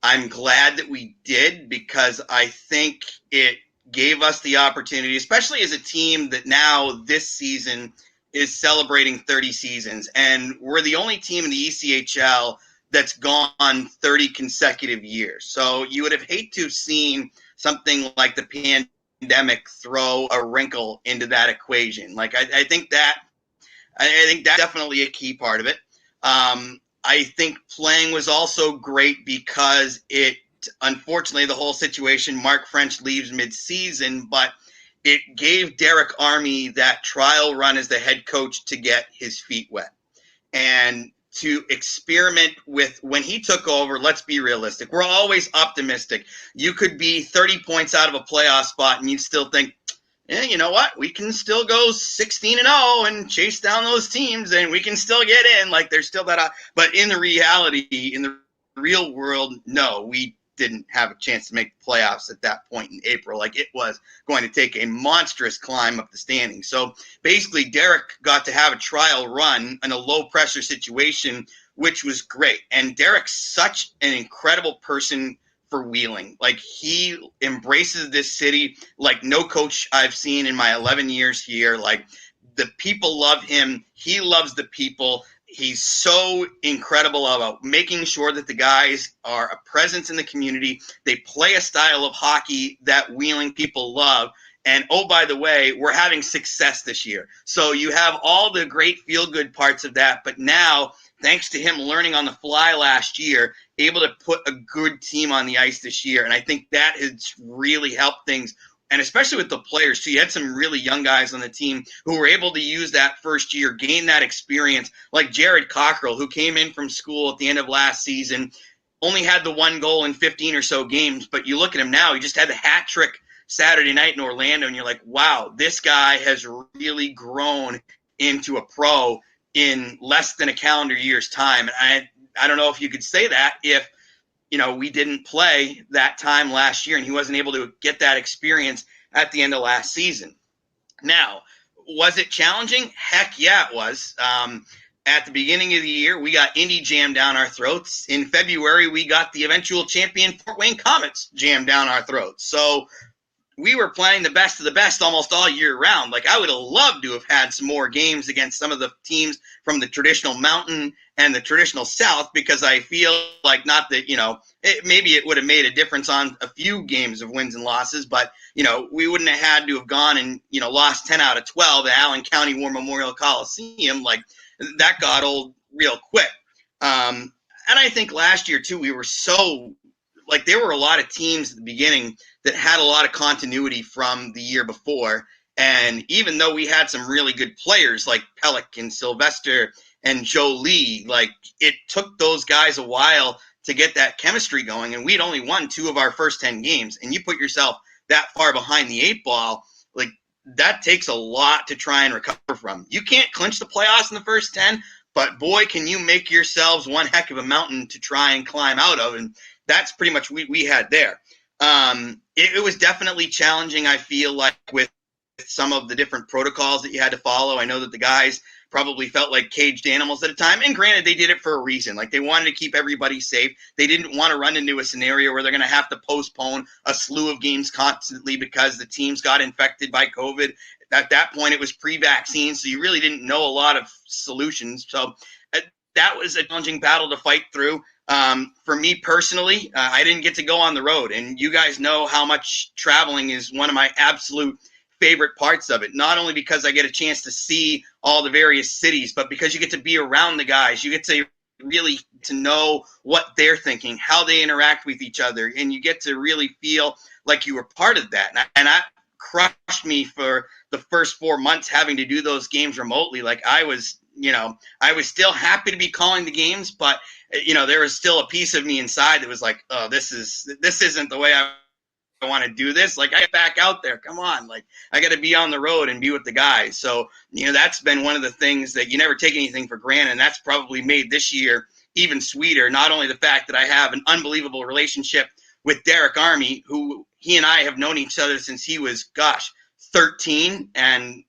S4: I'm glad that we did, because I think it gave us the opportunity, especially as a team that now this season is celebrating 30 seasons. And we're the only team in the ECHL that's gone 30 consecutive years. So you would have hated to have seen something like the pandemic throw a wrinkle into that equation. Like I think that's definitely a key part of it. I think playing was also great because it, unfortunately, the whole situation, Mark French leaves mid-season, but it gave Derek Army that trial run as the head coach to get his feet wet. And to experiment with, when he took over, let's be realistic. We're always optimistic. You could be 30 points out of a playoff spot and you still think, you know what? We can still go 16-0 and chase down those teams and we can still get in. Like there's still that. But in the reality, in the real world, no, we didn't have a chance to make the playoffs at that point in April. Like it was going to take a monstrous climb up the standings. So basically Derek got to have a trial run in a low pressure situation, which was great. And Derek's such an incredible person for Wheeling. Like he embraces this city like no coach I've seen in my 11 years here. Like the people love him. He loves the people. He's so incredible about making sure that the guys are a presence in the community. They play a style of hockey that Wheeling people love. And, oh, by the way, we're having success this year. So you have all the great feel-good parts of that. But now, thanks to him learning on the fly last year, able to put a good team on the ice this year. And I think that has really helped things. And especially with the players, too. You had some really young guys on the team who were able to use that first year, gain that experience, like Jared Cockrell, who came in from school at the end of last season, only had the one goal in 15 or so games. But you look at him now, he just had the hat trick Saturday night in Orlando, and you're like, wow, this guy has really grown into a pro in less than a calendar year's time. And I don't know if you could say that if we didn't play that time last year and he wasn't able to get that experience at the end of last season. Now, was it challenging? Heck yeah, it was. At the beginning of the year, we got Indy jammed down our throats. In February, we got the eventual champion Fort Wayne Comets jammed down our throats. So we were playing the best of the best almost all year round. Like I would have loved to have had some more games against some of the teams from the traditional Mountain and the traditional South, because I feel like not that, maybe it would have made a difference on a few games of wins and losses, but, we wouldn't have had to have gone and, lost 10 out of 12 at Allen County War Memorial Coliseum. Like that got old real quick. And I think last year too, we were so like, there were a lot of teams at the beginning that had a lot of continuity from the year before. And even though we had some really good players like Pellick and Sylvester and Joe Lee, like it took those guys a while to get that chemistry going. And we'd only won 2 of our first 10 games. And you put yourself that far behind the 8 ball, like that takes a lot to try and recover from. You can't clinch the playoffs in the first 10, but boy, can you make yourselves one heck of a mountain to try and climb out of. And that's pretty much what we had there. It was definitely challenging, I feel like, with some of the different protocols that you had to follow. I know that the guys probably felt like caged animals at a time. And granted, they did it for a reason. Like they wanted to keep everybody safe. They didn't want to run into a scenario where they're going to have to postpone a slew of games constantly because the teams got infected by COVID. At that point, it was pre-vaccine, so you really didn't know a lot of solutions. So that was a challenging battle to fight through. For me personally, I didn't get to go on the road, and you guys know how much traveling is one of my absolute favorite parts of it. Not only because I get a chance to see all the various cities, but because you get to be around the guys. You get to really to know what they're thinking, how they interact with each other, and you get to really feel like you were part of that. And that crushed me for the first 4 months having to do those games remotely. Like I was still happy to be calling the games, but there was still a piece of me inside that was like, oh, this isn't the way I I want to do this. Like, I get back out there. Come on. Like, I got to be on the road and be with the guys. So, that's been one of the things that you never take anything for granted. And that's probably made this year even sweeter. Not only the fact that I have an unbelievable relationship with Derek Army, who he and I have known each other since he was, 13. And,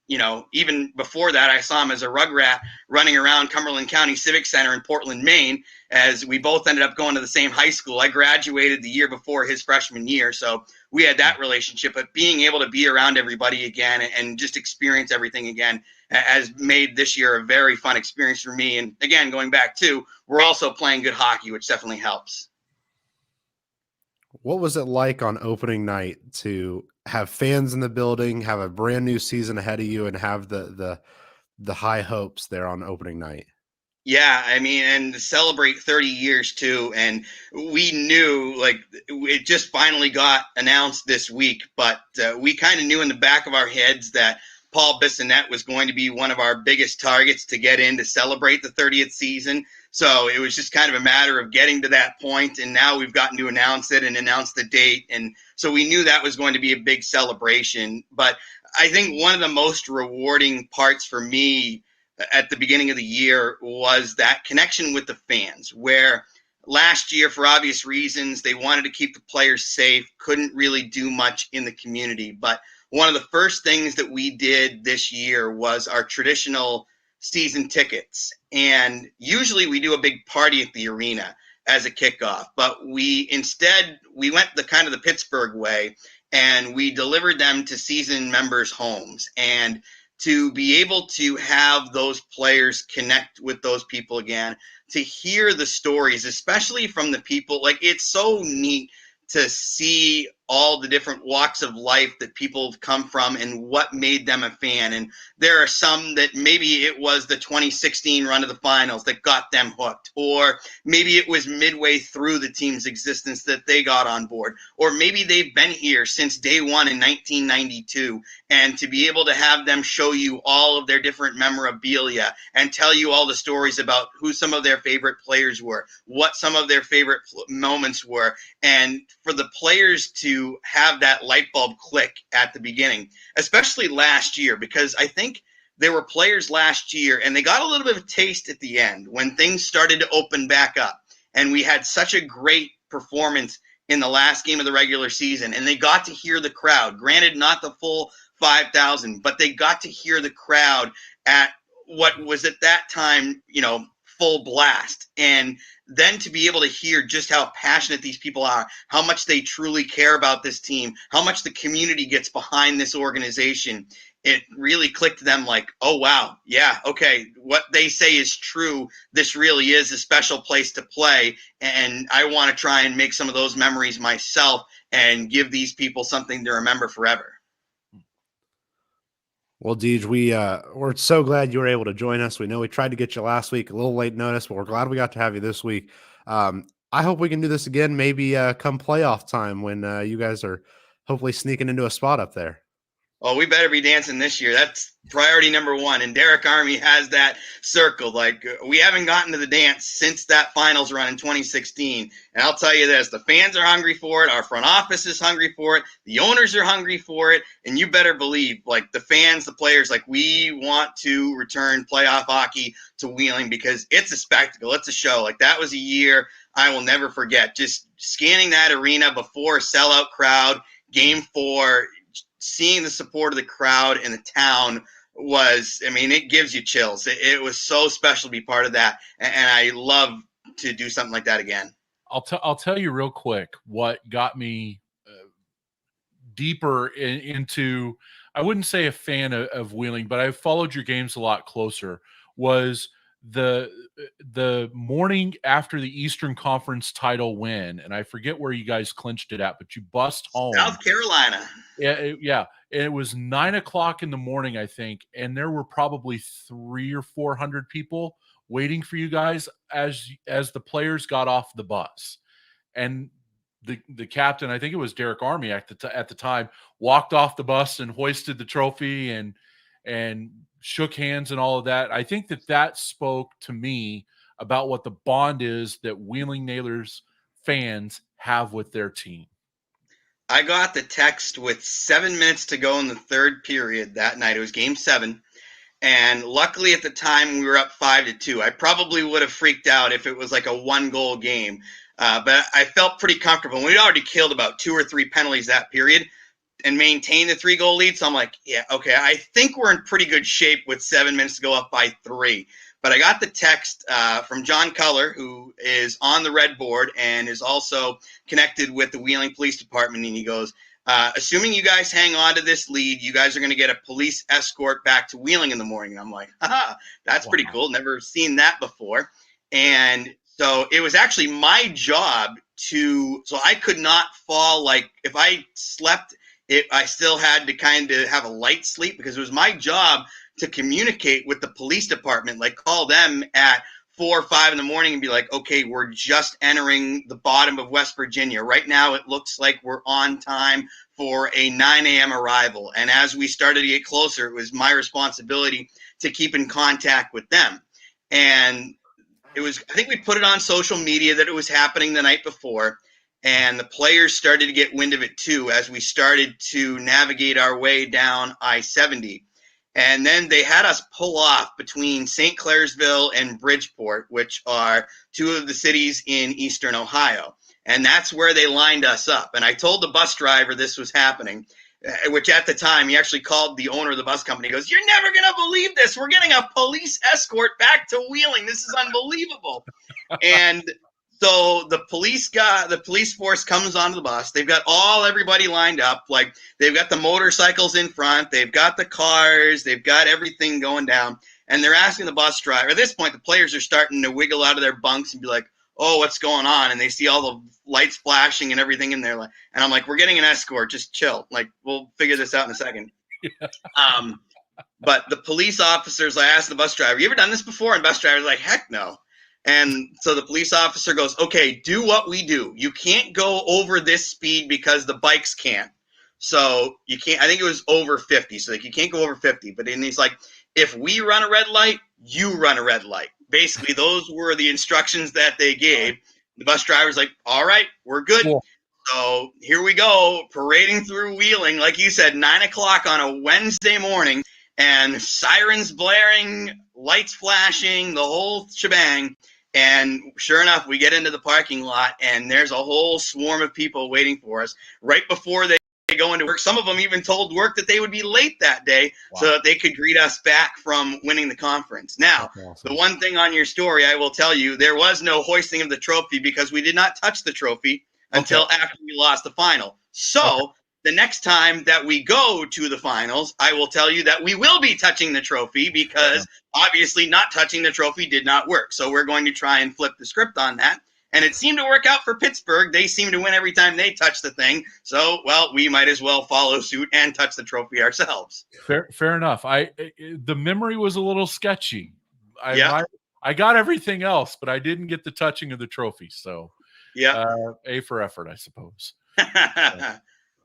S4: even before that, I saw him as a rugrat running around Cumberland County Civic Center in Portland, Maine, as we both ended up going to the same high school. I graduated the year before his freshman year. So we had that relationship, but being able to be around everybody again and just experience everything again has made this year a very fun experience for me. And again, going back to, we're also playing good hockey, which definitely helps.
S3: What was it like on opening night to have fans in the building, have a brand new season ahead of you, and have the high hopes there on opening night?
S4: Yeah, I mean, and to celebrate 30 years too. And we knew, like, it just finally got announced this week, but we kind of knew in the back of our heads that Paul Bissonnette was going to be one of our biggest targets to get in to celebrate the 30th season. So it was just kind of a matter of getting to that point, and now we've gotten to announce it and announce the date. And so we knew that was going to be a big celebration. But I think one of the most rewarding parts for me at the beginning of the year was that connection with the fans, where last year, for obvious reasons, they wanted to keep the players safe, couldn't really do much in the community. But one of the first things that we did this year was our traditional season tickets. And usually we do a big party at the arena as a kickoff, but we went the kind of the Pittsburgh way, and we delivered them to season members' homes. And to be able to have those players connect with those people again, to hear the stories, especially from the people, like, it's so neat to see all the different walks of life that people have come from and what made them a fan. And there are some that maybe it was the 2016 run of the finals that got them hooked, or maybe it was midway through the team's existence that they got on board, or maybe they've been here since day one in 1992. And to be able to have them show you all of their different memorabilia and tell you all the stories about who some of their favorite players were, what some of their favorite moments were, and for the players to have that light bulb click at the beginning, especially last year, because I think there were players last year and they got a little bit of a taste at the end when things started to open back up, and we had such a great performance in the last game of the regular season, and they got to hear the crowd, granted not the full 5,000, but they got to hear the crowd at what was at that time, full blast. And then to be able to hear just how passionate these people are, how much they truly care about this team, how much the community gets behind this organization, it really clicked to them like, oh, wow, yeah, okay, what they say is true. This really is a special place to play, and I want to try and make some of those memories myself and give these people something to remember forever.
S3: Well, Deej, we're so glad you were able to join us. We know we tried to get you last week, a little late notice, but we're glad we got to have you this week. I hope we can do this again, maybe come playoff time when you guys are hopefully sneaking into a spot up there.
S4: Oh, we better be dancing this year. That's priority number one. And Derek Army has that circled. Like, we haven't gotten to the dance since that finals run in 2016. And I'll tell you this, the fans are hungry for it. Our front office is hungry for it. The owners are hungry for it. And you better believe, like, the fans, the players, like, we want to return playoff hockey to Wheeling because it's a spectacle. It's a show. Like, that was a year I will never forget. Just scanning that arena before a sellout crowd, Game 4, seeing the support of the crowd in the town was, I mean, it gives you chills. It was so special to be part of that. And I love to do something like that again.
S2: I'll tell you real quick what got me deeper into, I wouldn't say a fan of Wheeling, but I've followed your games a lot closer, was the morning after the Eastern Conference title win, and I forget where you guys clinched it at, but you bust home.
S4: South Carolina.
S2: Yeah. It was 9:00 in the morning, I think, and there were probably 300 or 400 people waiting for you guys as the players got off the bus. And the captain, I think it was Derek Army at the time, walked off the bus and hoisted the trophy and shook hands and all of that. I think that spoke to me about what the bond is that Wheeling Nailers fans have with their team.
S4: I got the text with 7 minutes to go in the third period that night. It was game 7. And luckily at the time we were up 5-2. I probably would have freaked out if it was like a 1-goal game. But I felt pretty comfortable. We'd already killed about 2 or 3 penalties that period and maintained the 3-goal lead. So I'm like, yeah, okay, I think we're in pretty good shape with 7 minutes to go up by 3. But I got the text from John Culler, who is on the red board and is also connected with the Wheeling Police Department. And he goes, assuming you guys hang on to this lead, you guys are going to get a police escort back to Wheeling in the morning. And I'm like, haha, that's pretty cool. Never seen that before. And so it was actually my job so I could not fall. Like if I slept, I still had to kind of have a light sleep because it was my job to communicate with the police department, like call them at 4 or 5 in the morning and be like, okay, we're just entering the bottom of West Virginia. Right now, it looks like we're on time for a 9 a.m. arrival. And as we started to get closer, it was my responsibility to keep in contact with them. And I think we put it on social media that it was happening the night before. And the players started to get wind of it too, as we started to navigate our way down I-70. And then they had us pull off between St. Clairsville and Bridgeport, which are 2 of the cities in eastern Ohio. And that's where they lined us up. And I told the bus driver this was happening, which at the time he actually called the owner of the bus company. He goes, "You're never going to believe this. We're getting a police escort back to Wheeling. This is unbelievable." And so the police force comes onto the bus. They've got everybody lined up. Like they've got the motorcycles in front. They've got the cars. They've got everything going down. And they're asking the bus driver. At this point, the players are starting to wiggle out of their bunks and be like, "Oh, what's going on?" And they see all the lights flashing and everything in there. And I'm like, "We're getting an escort. Just chill. Like we'll figure this out in a second." But the police officers, I asked the bus driver, "You ever done this before?" And bus driver's like, "Heck no." And so the police officer goes, "Okay, do what we do. You can't go over this speed because the bikes can't. So you can't." I think it was over 50. So like you can't go over 50. But then he's like, "If we run a red light, you run a red light." Basically, those were the instructions that they gave. The bus driver's like, "All right, we're good." Cool. So here we go, parading through Wheeling, like you said, 9 o'clock on a Wednesday morning, and sirens blaring, lights flashing, the whole shebang. And sure enough, we get into the parking lot, and there's a whole swarm of people waiting for us right before they go into work. Some of them even told work that they would be late that day so that they could greet us back from winning the conference. Now, the one thing on your story, I will tell you, there was no hoisting of the trophy because we did not touch the trophy until after we lost the final. So the next time that we go to the finals, I will tell you that we will be touching the trophy because obviously not touching the trophy did not work. So we're going to try and flip the script on that. And it seemed to work out for Pittsburgh. They seem to win every time they touch the thing. So, well, we might as well follow suit and touch the trophy ourselves.
S2: Fair enough. The memory was a little sketchy. I got everything else, but I didn't get the touching of the trophy. So, A for effort, I suppose.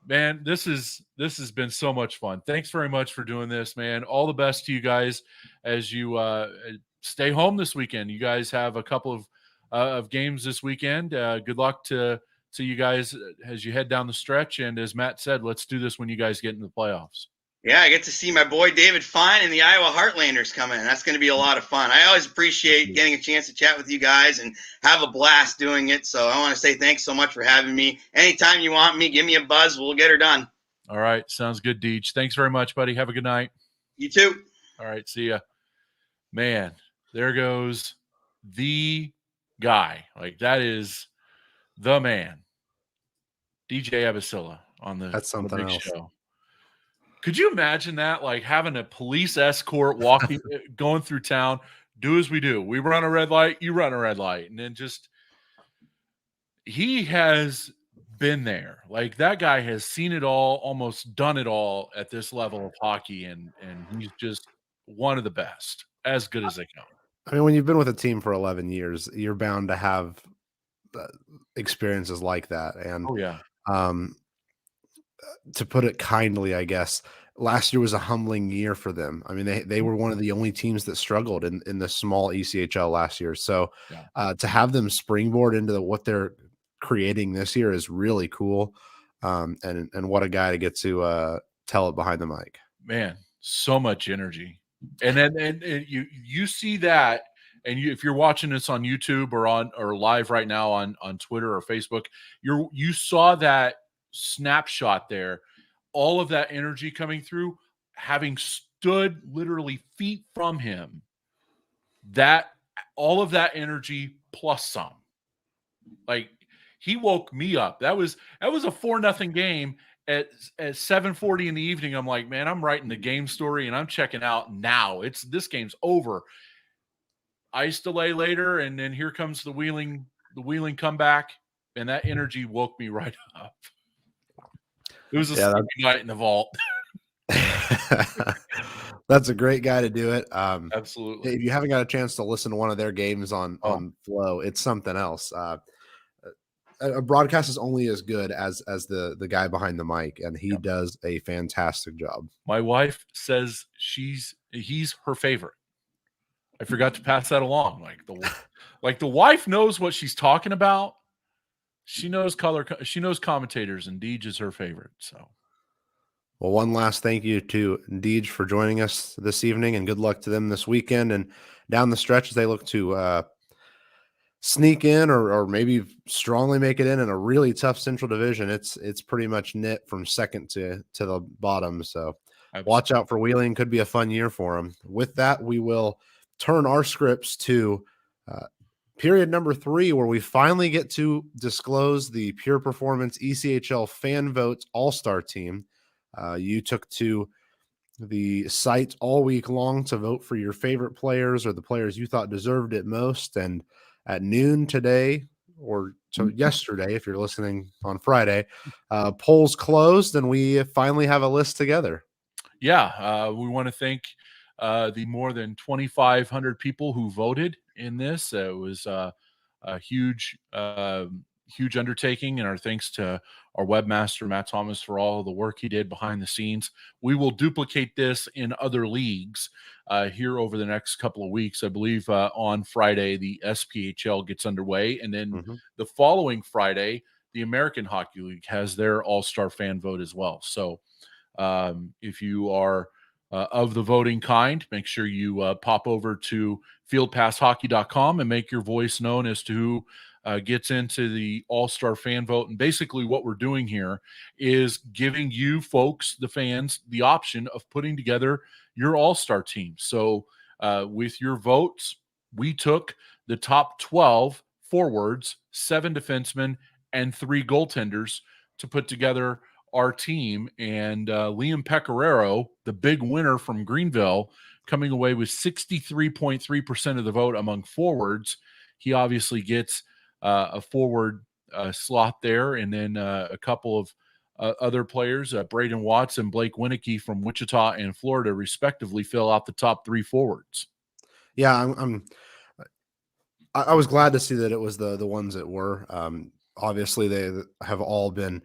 S2: Man, this has been so much fun. Thanks very much for doing this, man. All the best to you guys as you stay home this weekend. You guys have a couple of games this weekend. Good luck to you guys as you head down the stretch. And as Matt said, let's do this when you guys get into the playoffs.
S4: Yeah, I get to see my boy David Fine and the Iowa Heartlanders coming in. That's going to be a lot of fun. I always appreciate getting a chance to chat with you guys and have a blast doing it. So I want to say thanks so much for having me. Anytime you want me, give me a buzz. We'll get her done.
S2: All right. Sounds good, Deej. Thanks very much, buddy. Have a good night.
S4: You too.
S2: All right. See ya. Man, there goes the guy. Like, that is the man. DJ Abisilah on the
S3: That's something
S2: big
S3: else.
S2: show. Could you imagine that? Like having a police escort walking, going through town, do as we do. We run a red light, you run a red light. And then just, he has been there. Like that guy has seen it all, almost done it all at this level of hockey. And he's just one of the best, as good as they come.
S3: I mean, when you've been with a team for 11 years, you're bound to have experiences like that. And to put it kindly, I guess, last year was a humbling year for them. I mean, they were one of the only teams that struggled in the small ECHL last year. So to have them springboard into what they're creating this year is really cool. And what a guy to get to tell it behind the mic.
S2: Man, so much energy. And then you see that, and if you're watching this on YouTube or live right now on Twitter or Facebook, you saw that snapshot there, all of that energy coming through, having stood literally feet from him. That all of that energy plus some. Like, he woke me up. That was a 4-0 game at 7:40 in the evening. I'm like, man, I'm writing the game story and I'm checking out now. This game's over. Ice delay later, and then here comes the wheeling comeback, and that energy woke me right up. It was a sleepy night in the vault.
S3: That's a great guy to do it.
S2: Absolutely.
S3: If you haven't got a chance to listen to one of their games on Flow, it's something else. A broadcast is only as good as the guy behind the mic, and he does a fantastic job.
S2: My wife says he's her favorite. I forgot to pass that along. Like the wife knows what she's talking about. She knows she knows commentators, and Deej is her favorite. So,
S3: well, one last thank you to Deej for joining us this evening, and good luck to them this weekend and down the stretch as they look to sneak in or maybe strongly make it in a really tough Central Division. It's pretty much knit from second to the bottom. So watch out for Wheeling. Could be a fun year for them. With that, we will turn our scripts to period number 3, where we finally get to disclose the Pure Performance ECHL Fan Votes All-Star Team. You took to the site all week long to vote for your favorite players or the players you thought deserved it most. And at noon today, or so yesterday, if you're listening on Friday, polls closed, and we finally have a list together.
S2: Yeah, we want to thank the more than 2,500 people who voted in this. It was a huge undertaking, and our thanks to our webmaster, Matt Thomas, for all the work he did behind the scenes. We will duplicate this in other leagues here over the next couple of weeks. I believe on Friday, the SPHL gets underway, and then the following Friday, the American Hockey League has their all-star fan vote as well. So if you are of the voting kind, make sure you pop over to fieldpasshockey.com and make your voice known as to who gets into the all-star fan vote. And basically what we're doing here is giving you folks, the fans, the option of putting together your all-star team. So with your votes, we took the top 12 forwards, 7 defensemen, and 3 goaltenders to put together our team. And Liam Pecoraro, the big winner from Greenville, coming away with 63.3% of the vote among forwards. He obviously gets a forward slot there, and then a couple of other players, Braden Watts and Blake Winicky from Wichita and Florida, respectively, fill out the top 3 forwards.
S3: Yeah, I was glad to see that it was the ones that were. Obviously, they have all been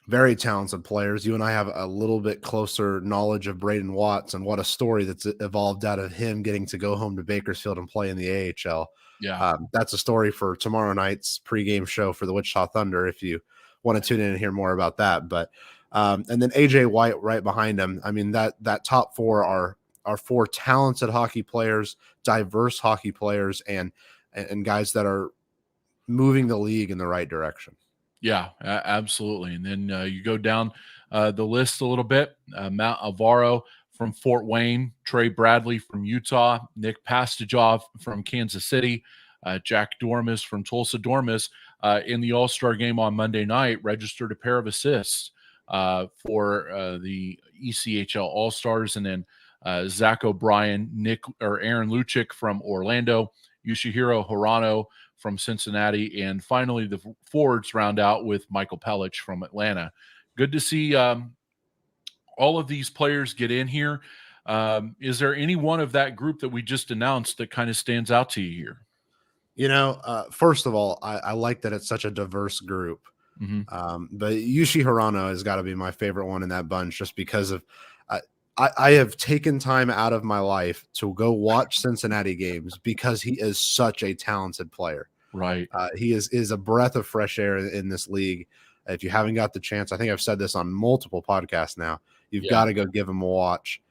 S3: very talented players. You and I have a little bit closer knowledge of Braden Watts and what a story that's evolved out of him getting to go home to Bakersfield and play in the AHL.
S2: Yeah,
S3: that's a story for tomorrow night's pregame show for the Wichita Thunder, if you want to tune in and hear more about that. But and then AJ White right behind him. I mean, that top 4 are 4 talented hockey players, diverse hockey players, and guys that are moving the league in the right direction.
S2: Yeah, absolutely. And then you go down the list a little bit. Matt Alvaro from Fort Wayne, Trey Bradley from Utah, Nick Pastajov from Kansas City, Jack Dormus from Tulsa. Dormus in the All-Star game on Monday night registered a pair of assists for the ECHL All-Stars. And then Zach O'Brien, Aaron Luchik from Orlando, Yoshihiro Hirano from Cincinnati, and finally the forwards round out with Michael Pelich from Atlanta. Good to see all of these players get in here. Is there any one of that group that we just announced that kind of stands out to you here?
S3: You know, first of all, I like that it's such a diverse group. But Yushi Hirano has got to be my favorite one in that bunch, just because of I have taken time out of my life to go watch Cincinnati games because he is such a talented player.
S2: Right.
S3: He is a breath of fresh air in this league. If you haven't got the chance, I think I've said this on multiple podcasts now, you've
S2: Yeah.
S3: got to go give him a watch.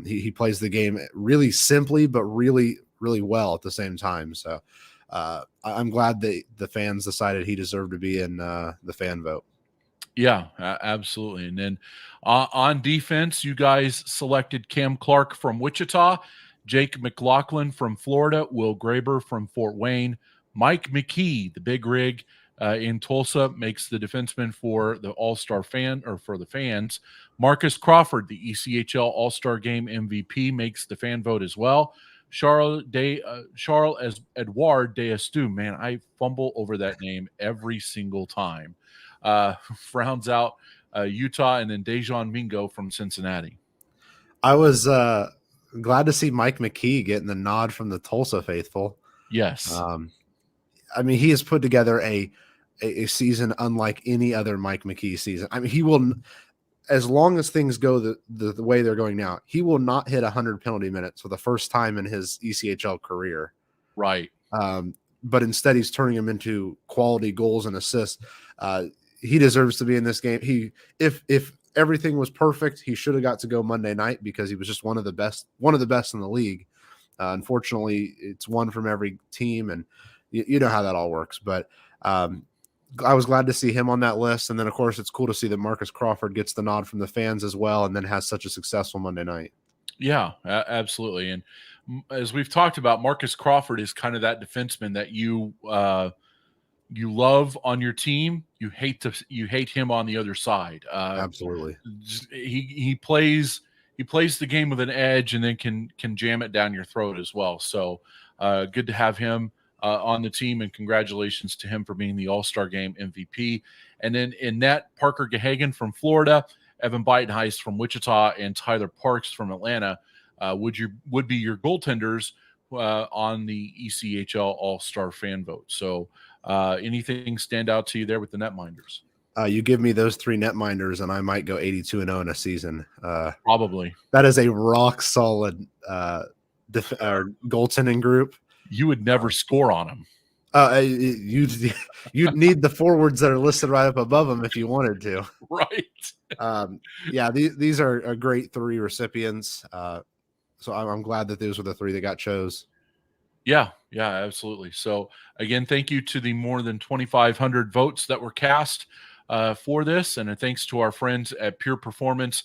S3: He plays the game really simply, but really, really well at the same time. So I'm glad that the fans decided he deserved to be in the fan vote.
S2: Yeah, absolutely. And then on defense, you guys selected Cam Clark from Wichita, Jake McLaughlin from Florida, Will Graber from Fort Wayne, Mike McKee, the big rig in Tulsa, makes the defenseman for the All-Star for the fans. Marcus Crawford, the ECHL All-Star Game MVP, makes the fan vote as well. Charles Edouard Deastu, man, I fumble over that name every single time. Rounds out Utah, and then Dejan Mingo from Cincinnati.
S3: I was glad to see Mike McKee getting the nod from the Tulsa faithful.
S2: Yes.
S3: I mean, he has put together a season unlike any other Mike McKee season. I mean, he will, as long as things go the way they're going now, he will not hit 100 penalty minutes for the first time in his ECHL career.
S2: Right.
S3: But instead, he's turning them into quality goals and assists. He deserves to be in this game. If everything was perfect, he should have got to go Monday night because he was just one of the best in the league. Unfortunately, it's one from every team, and you know how that all works. But I was glad to see him on that list. And then, of course, it's cool to see that Marcus Crawford gets the nod from the fans as well, and then has such a successful Monday night.
S2: Yeah, absolutely. And as we've talked about, Marcus Crawford is kind of that defenseman that you love on your team. You hate him on the other side.
S3: Absolutely.
S2: He plays the game with an edge, and then can jam it down your throat as well. So good to have him on the team, and congratulations to him for being the All-Star Game MVP. And then in net, Parker Gahagan from Florida, Evan Beitenheist from Wichita, and Tyler Parks from Atlanta would be your goaltenders on the ECHL All-Star fan vote. So anything stand out to you there with the netminders?
S3: You give me those 3 netminders, and I might go 82-0 in a season.
S2: Probably.
S3: That is a rock solid goaltending group.
S2: You would never score on them.
S3: You'd need the forwards that are listed right up above them if you wanted to.
S2: Right.
S3: Yeah, these are a great 3 recipients. So I'm glad that those were the 3 that got chose.
S2: Yeah, absolutely. So again, thank you to the more than 2,500 votes that were cast for this, and thanks to our friends at Pure Performance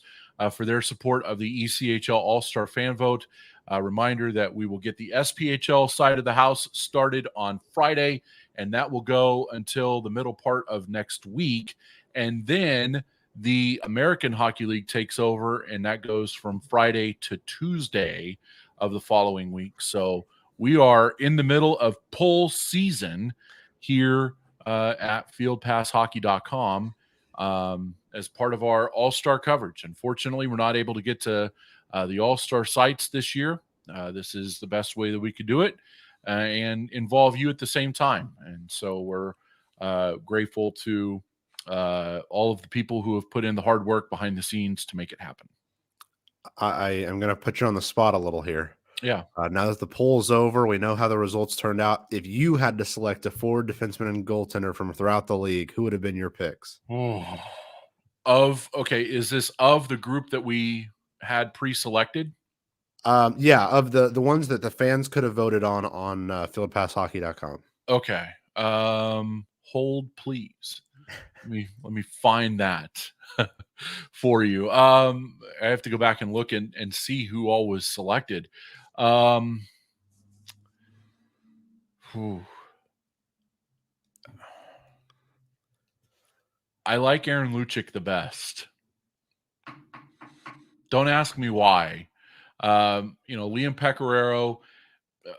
S2: for their support of the ECHL All-Star Fan Vote. A reminder that we will get the SPHL side of the house started on Friday, and that will go until the middle part of next week. And then the American Hockey League takes over, and that goes from Friday to Tuesday of the following week. So we are in the middle of poll season here at fieldpasshockey.com as part of our All-Star coverage. Unfortunately, we're not able to get to the All-Star sites this year. This is the best way that we could do it and involve you at the same time. And so we're grateful to all of the people who have put in the hard work behind the scenes to make it happen.
S3: I am going to put you on the spot a little here.
S2: Yeah.
S3: Now that the poll is over, we know how the results turned out. If you had to select a forward, defenseman, and goaltender from throughout the league, who would have been your picks?
S2: Is this of the group that we had pre-selected?
S3: Yeah, of the ones that the fans could have voted on fieldpasshockey.com.
S2: Okay. Hold, please. Let me find that for you. I have to go back and look and see who all was selected. I like Aaron Lucic the best. Don't ask me why. Liam Pecoraro,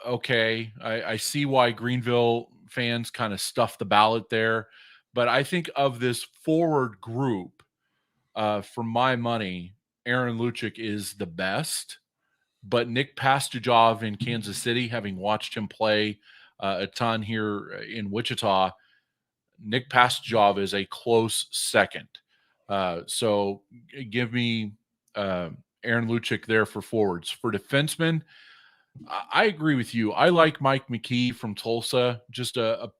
S2: okay. I see why Greenville fans kind of stuffed the ballot there. But I think of this forward group, for my money, Aaron Lucic is the best. But Nick Pastujov in Kansas City, having watched him play a ton here in Wichita, Nick Pastujov is a close second. So give me Aaron Lucic there for forwards. For defensemen, I agree with you. I like Mike McKee from Tulsa. Just a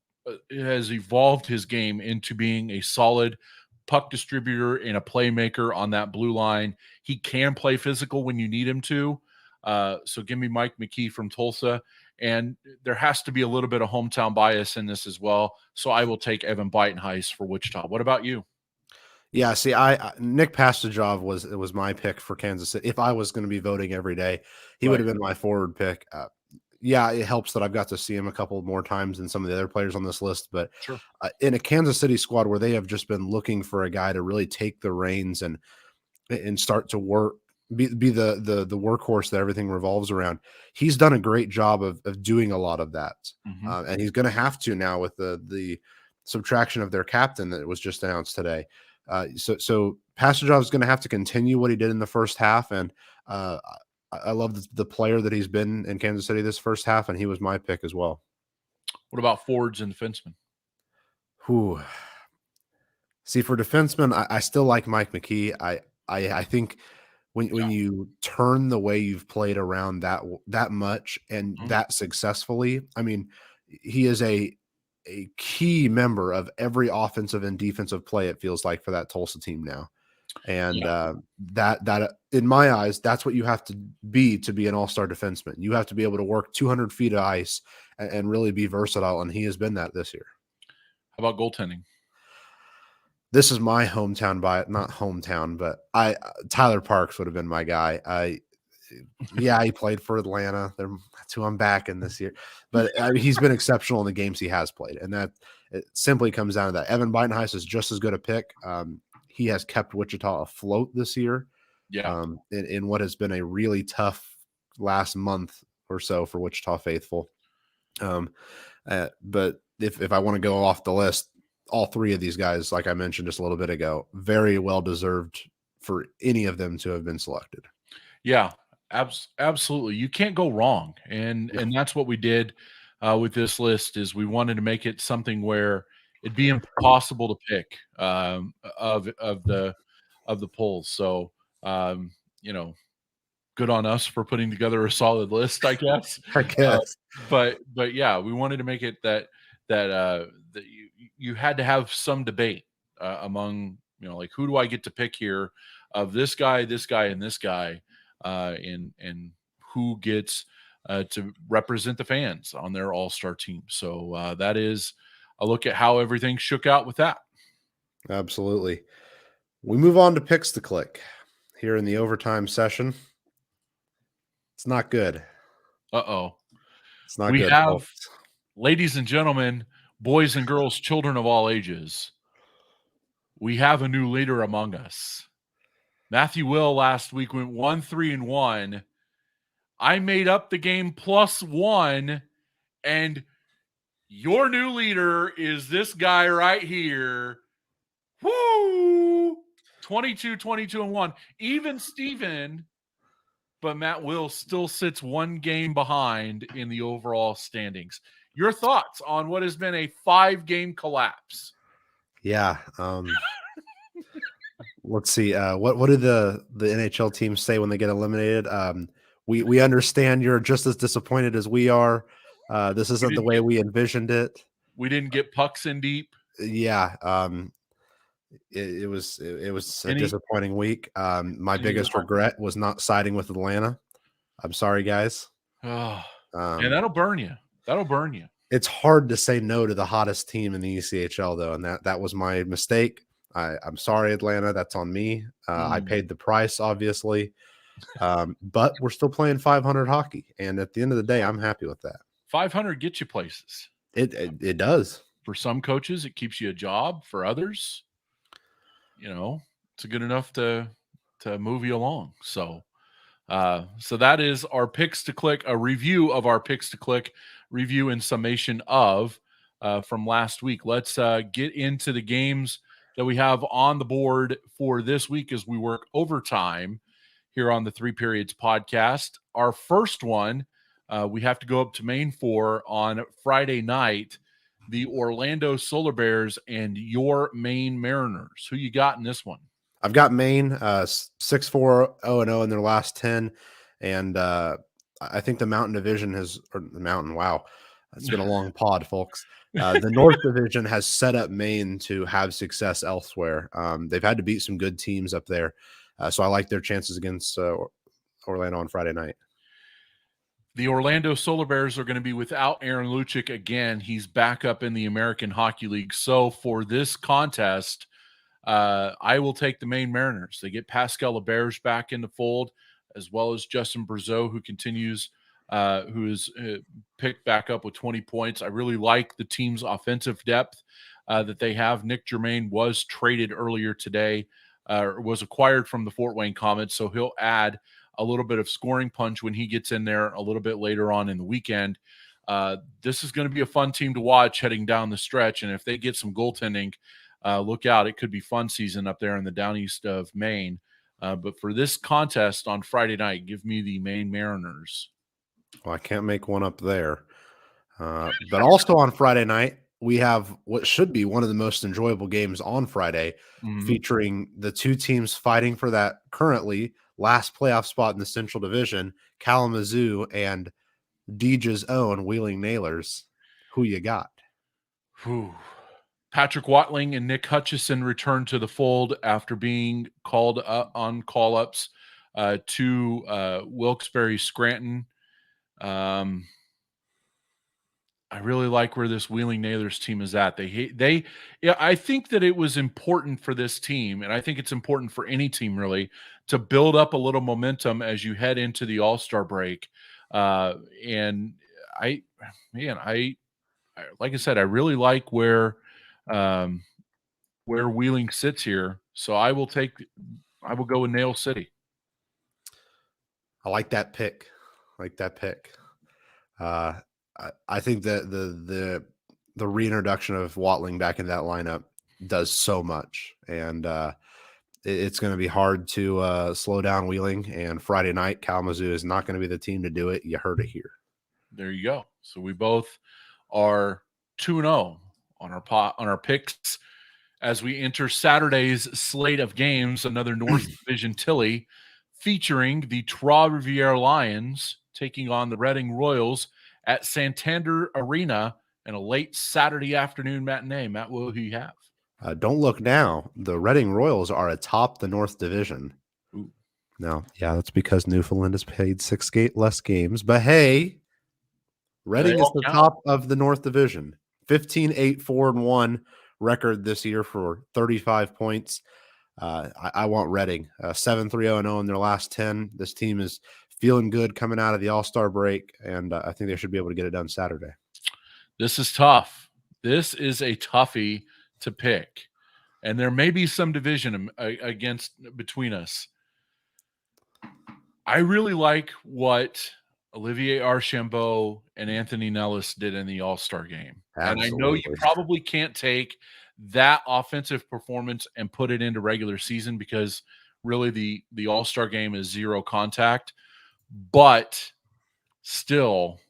S2: has evolved his game into being a solid puck distributor and a playmaker on that blue line. He can play physical when you need him to. So give me Mike McKee from Tulsa. And there has to be a little bit of hometown bias in this as well. So I will take Evan Beitenheis for Wichita. What about you?
S3: Yeah, see, Nick Pastajov was my pick for Kansas City. If I was going to be voting every day, he would have been my forward pick. Yeah, it helps that I've got to see him a couple more times than some of the other players on this list. But
S2: Sure.
S3: In a Kansas City squad where they have just been looking for a guy to really take the reins and start to work, be the workhorse that everything revolves around, he's done a great job of doing a lot of that. And he's going to have to now with the subtraction of their captain that was just announced today. So Pastajov is going to have to continue what he did in the first half, and I love the player that he's been in Kansas City this first half, and he was my pick as well.
S2: What about forwards and defensemen?
S3: Who? See, for defensemen, I still like Mike McKee. I think when you turn the way you've played around that much and that successfully, I mean, he is a key member of every offensive and defensive play, it feels like, for that Tulsa team now. And that in my eyes, that's what you have to be an all-star defenseman. You have to be able to work 200 feet of ice and really be versatile, and he has been that this year.
S2: How about goaltending?
S3: This is my hometown not hometown, but Tyler Parks would have been my guy. He played for Atlanta. That's who I'm backing this year. But he's been exceptional in the games he has played, and that it simply comes down to that. Evan Beitenheis is just as good a pick. He has kept Wichita afloat this year. In what has been a really tough last month or so for Wichita faithful. But if I want to go off the list, all three of these guys, like I mentioned just a little bit ago, very well deserved for any of them to have been selected.
S2: Yeah, absolutely. You can't go wrong. And that's what we did with this list is we wanted to make it something where it'd be impossible to pick of the polls. So, good on us for putting together a solid list, I guess. But yeah, we wanted to make it that you had to have some debate among, like, who do I get to pick here of this guy, and this guy, and who gets to represent the fans on their all-star team. So that is a look at how everything shook out with that.
S3: Absolutely. We move on to picks to click here in the overtime session. It's not good.
S2: Uh-oh.
S3: It's not
S2: good. We have,
S3: folks.
S2: Ladies and gentlemen, boys and girls, children of all ages, we have a new leader among us. Matthew Will last week went 1-3-1. I made up the game +1, and your new leader is this guy right here. Woo! 22-1. Even Steven, but Matt Will still sits one game behind in the overall standings. Your thoughts on what has been a 5-game collapse?
S3: Yeah. Let's see. What do the NHL teams say when they get eliminated? We understand you're just as disappointed as we are. This isn't the way we envisioned it.
S2: We didn't get pucks in deep.
S3: Yeah. It was a disappointing week. My biggest regret was not siding with Atlanta. I'm sorry, guys.
S2: And that'll burn you. That'll burn you.
S3: It's hard to say no to the hottest team in the ECHL, though, and that was my mistake. I'm sorry, Atlanta. That's on me. I paid the price, obviously, but we're still playing 500 hockey, and at the end of the day, I'm happy with that.
S2: 500 gets you places.
S3: It does.
S2: For some coaches, it keeps you a job. For others, it's good enough to move you along. So that is our picks to click, a review of our picks to click, review and summation of from last week. Let's get into the games that we have on the board for this week as we work overtime here on the 3 Periods podcast. Our first one, we have to go up to Maine for on Friday night, the Orlando Solar Bears and your Maine Mariners. Who you got in this one?
S3: I've got Maine 6-4-0-0 in their last 10. And I think the Mountain Division wow. It's been a long pod, folks. The North Division has set up Maine to have success elsewhere. They've had to beat some good teams up there. So I like their chances against Orlando on Friday night.
S2: The Orlando Solar Bears are going to be without Aaron Lucic again. He's back up in the American Hockey League. So for this contest, I will take the Maine Mariners. They get Pascal LeBerge back in the fold, as well as Justin Brazeau, who continues, who is picked back up with 20 points. I really like the team's offensive depth that they have. Nick Germain was traded earlier today, was acquired from the Fort Wayne Comets, so he'll add a little bit of scoring punch when he gets in there a little bit later on in the weekend. This is going to be a fun team to watch heading down the stretch, and if they get some goaltending, look out. It could be fun season up there in the down east of Maine. But for this contest on Friday night, give me the Maine Mariners.
S3: Well, I can't make one up there. But also on Friday night, we have what should be one of the most enjoyable games on Friday, featuring the two teams fighting for that currently last playoff spot in the Central Division, Kalamazoo and Deej's own Wheeling Nailers. Who you got?
S2: Whew. Patrick Watling and Nick Hutchison returned to the fold after being called up on call-ups to Wilkes-Barre Scranton. I really like where this Wheeling Nailers team is at. I think that it was important for this team, and I think it's important for any team really, to build up a little momentum as you head into the All-Star break. And like I said, I really like where Wheeling sits here. So I will go with Nail City.
S3: I like that pick. I think that the reintroduction of Watling back in that lineup does so much, and it's going to be hard to slow down Wheeling. And Friday night, Kalamazoo is not going to be the team to do it. You heard it here.
S2: There you go. So we both are 2-0 on our picks as we enter Saturday's slate of games. Another North Division Tilly featuring the Trois-Rivières Lions taking on the Reading Royals at Santander Arena in a late Saturday afternoon matinee. Matt, what will you have?
S3: Don't look now. The Reading Royals are atop the North Division.
S2: Ooh.
S3: No, yeah, that's because Newfoundland has played 6 less games. But hey, Reading is the top of the North Division. 15-8-4-1 record this year for 35 points. I want Reading 7-3-0-0 in their last 10. This team is feeling good coming out of the All-Star break, and I think they should be able to get it done Saturday.
S2: This is tough. This is a toughie to pick, and there may be some division between us. I really like what Olivier Archambault and Anthony Nellis did in the All-Star game.
S3: Absolutely.
S2: And I know you probably can't take that offensive performance and put it into regular season because really the All-Star game is zero contact. But still,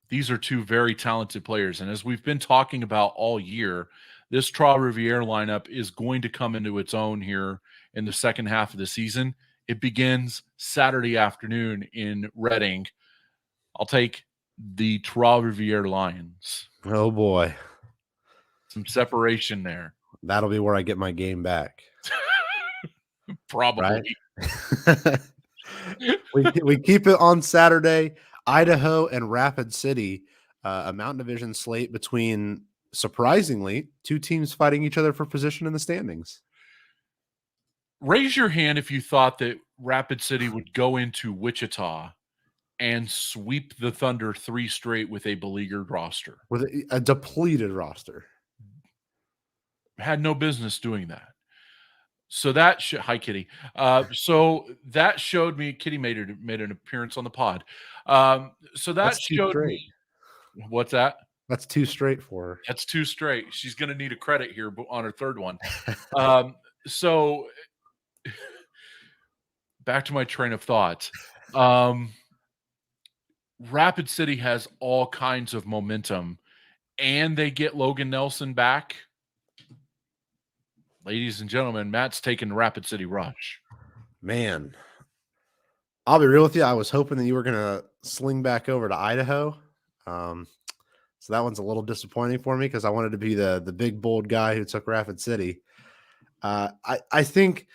S2: these are two very talented players. And as we've been talking about all year, this Trois-Rivières lineup is going to come into its own here in the second half of the season. It begins Saturday afternoon in Reading. I'll take the Trois-Rivières Lions.
S3: Oh, boy.
S2: Some separation there.
S3: That'll be where I get my game back.
S2: Probably.
S3: Right? we keep it on Saturday. Idaho and Rapid City, a Mountain Division slate between, surprisingly, two teams fighting each other for position in the standings.
S2: Raise your hand if you thought that Rapid City would go into Wichita and sweep the Thunder 3 straight with a beleaguered roster.
S3: With a depleted roster.
S2: Had no business doing that. So that hi Kitty. So that showed me Kitty made an appearance on the pod. So that showed me. What's that?
S3: That's 2 straight for her.
S2: That's 2 straight. She's going to need a credit here on her third one. So back to my train of thought. Rapid City has all kinds of momentum, and they get Logan Nelson back. Ladies and gentlemen, Matt's taking Rapid City Rush.
S3: Man, I'll be real with you. I was hoping that you were going to sling back over to Idaho. So that one's a little disappointing for me because I wanted to be the big bold guy who took Rapid City. I think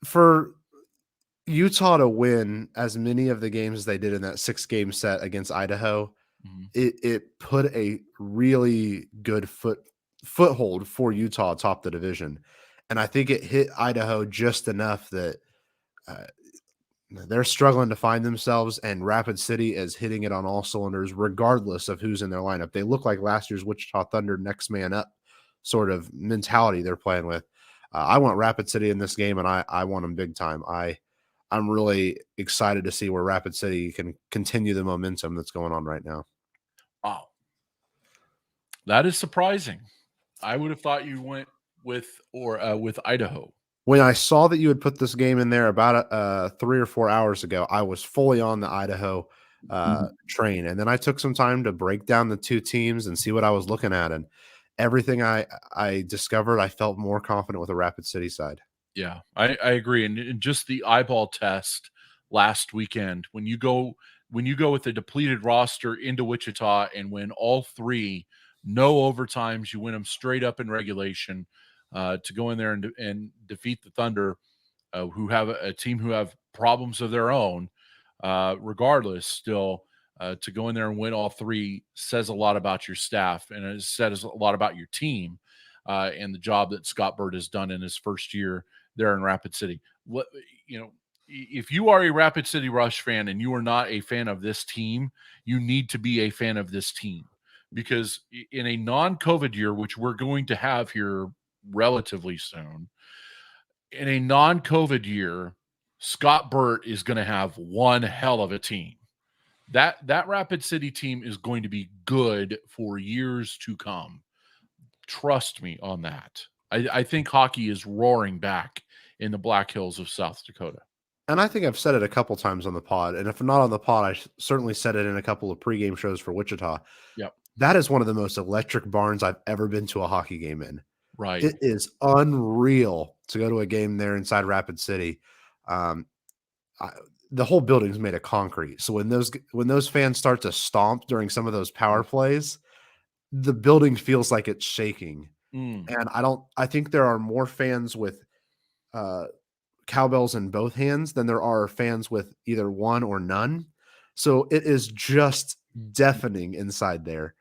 S3: for Utah to win as many of the games as they did in that 6-game set against Idaho, it put a really good foothold for Utah atop the division. And I think it hit Idaho just enough that they're struggling to find themselves, and Rapid City is hitting it on all cylinders, regardless of who's in their lineup. They look like last year's Wichita Thunder next man up sort of mentality they're playing with. I want Rapid City in this game, and I want them big time. I'm really excited to see where Rapid City can continue the momentum that's going on right now.
S2: Wow. That is surprising. I would have thought you went with Idaho.
S3: When I saw that you had put this game in there about 3 or 4 hours ago, I was fully on the Idaho train. And then I took some time to break down the two teams and see what I was looking at. And everything I discovered, I felt more confident with the Rapid City side.
S2: Yeah, I agree. And just the eyeball test last weekend, when you go with a depleted roster into Wichita and win all 3, no overtimes, you win them straight up in regulation, to go in there and defeat the Thunder, who have a team who have problems of their own, regardless, still to go in there and win all 3 says a lot about your staff, and it says a lot about your team, and the job that Scott Bird has done in his first year there in Rapid City. If you are a Rapid City Rush fan and you are not a fan of this team, you need to be a fan of this team, because in a non-COVID year, which we're going to have here relatively soon, in a non-COVID year, Scott Burt is going to have one hell of a team. That Rapid City team is going to be good for years to come. Trust me on that. I think hockey is roaring back in the Black Hills of South Dakota.
S3: And I think I've said it a couple times on the pod. And if not on the pod, I certainly said it in a couple of pregame shows for Wichita.
S2: Yep.
S3: That is one of the most electric barns I've ever been to a hockey game in.
S2: Right.
S3: It is unreal to go to a game there inside Rapid City. The whole building's made of concrete. So when those fans start to stomp during some of those power plays, the building feels like it's shaking. And I think there are more fans with cowbells in both hands than there are fans with either one or none. So it is just deafening inside there.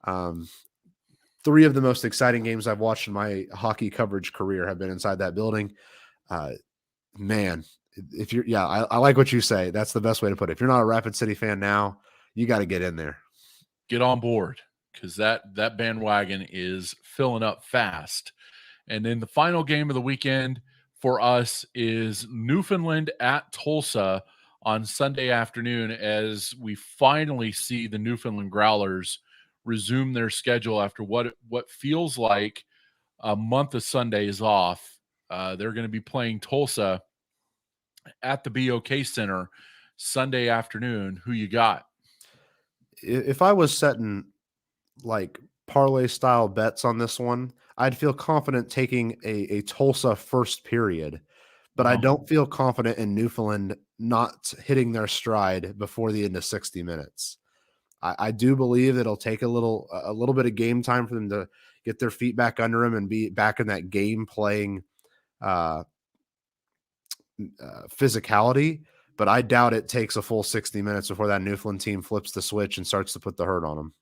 S3: 3 of the most exciting games I've watched in my hockey coverage career have been inside that building. Man, if you're, I like what you say. That's the best way to put it. If you're not a Rapid City fan now, you got to get in there.
S2: Get on board, because that bandwagon is filling up fast. And then the final game of the weekend for us is Newfoundland at Tulsa on Sunday afternoon, as we finally see the Newfoundland Growlers resume their schedule after what feels like a month of Sundays off. They're going to be playing Tulsa at the BOK Center Sunday afternoon. Who you got?
S3: If I was setting like parlay style bets on this one, I'd feel confident taking a Tulsa first period, but I don't feel confident in Newfoundland not hitting their stride before the end of 60 minutes. I do believe it'll take a little bit of game time for them to get their feet back under them and be back in that game playing physicality. But I doubt it takes a full 60 minutes before that Newfoundland team flips the switch and starts to put the hurt on them.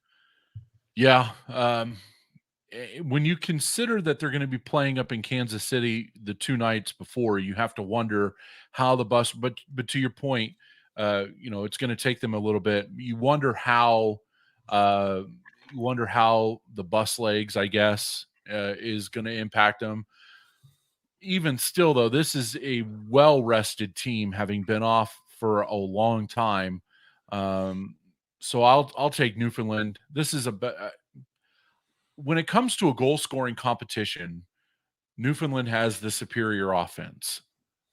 S3: Yeah.
S2: When you consider that they're going to be playing up in Kansas City the 2 nights before, you have to wonder how the bus, but to your point, it's going to take them a little bit. You wonder how the bus legs, I guess, is going to impact them. Even still, though, this is a well-rested team, having been off for a long time. So I'll take Newfoundland. This is when it comes to a goal-scoring competition, Newfoundland has the superior offense.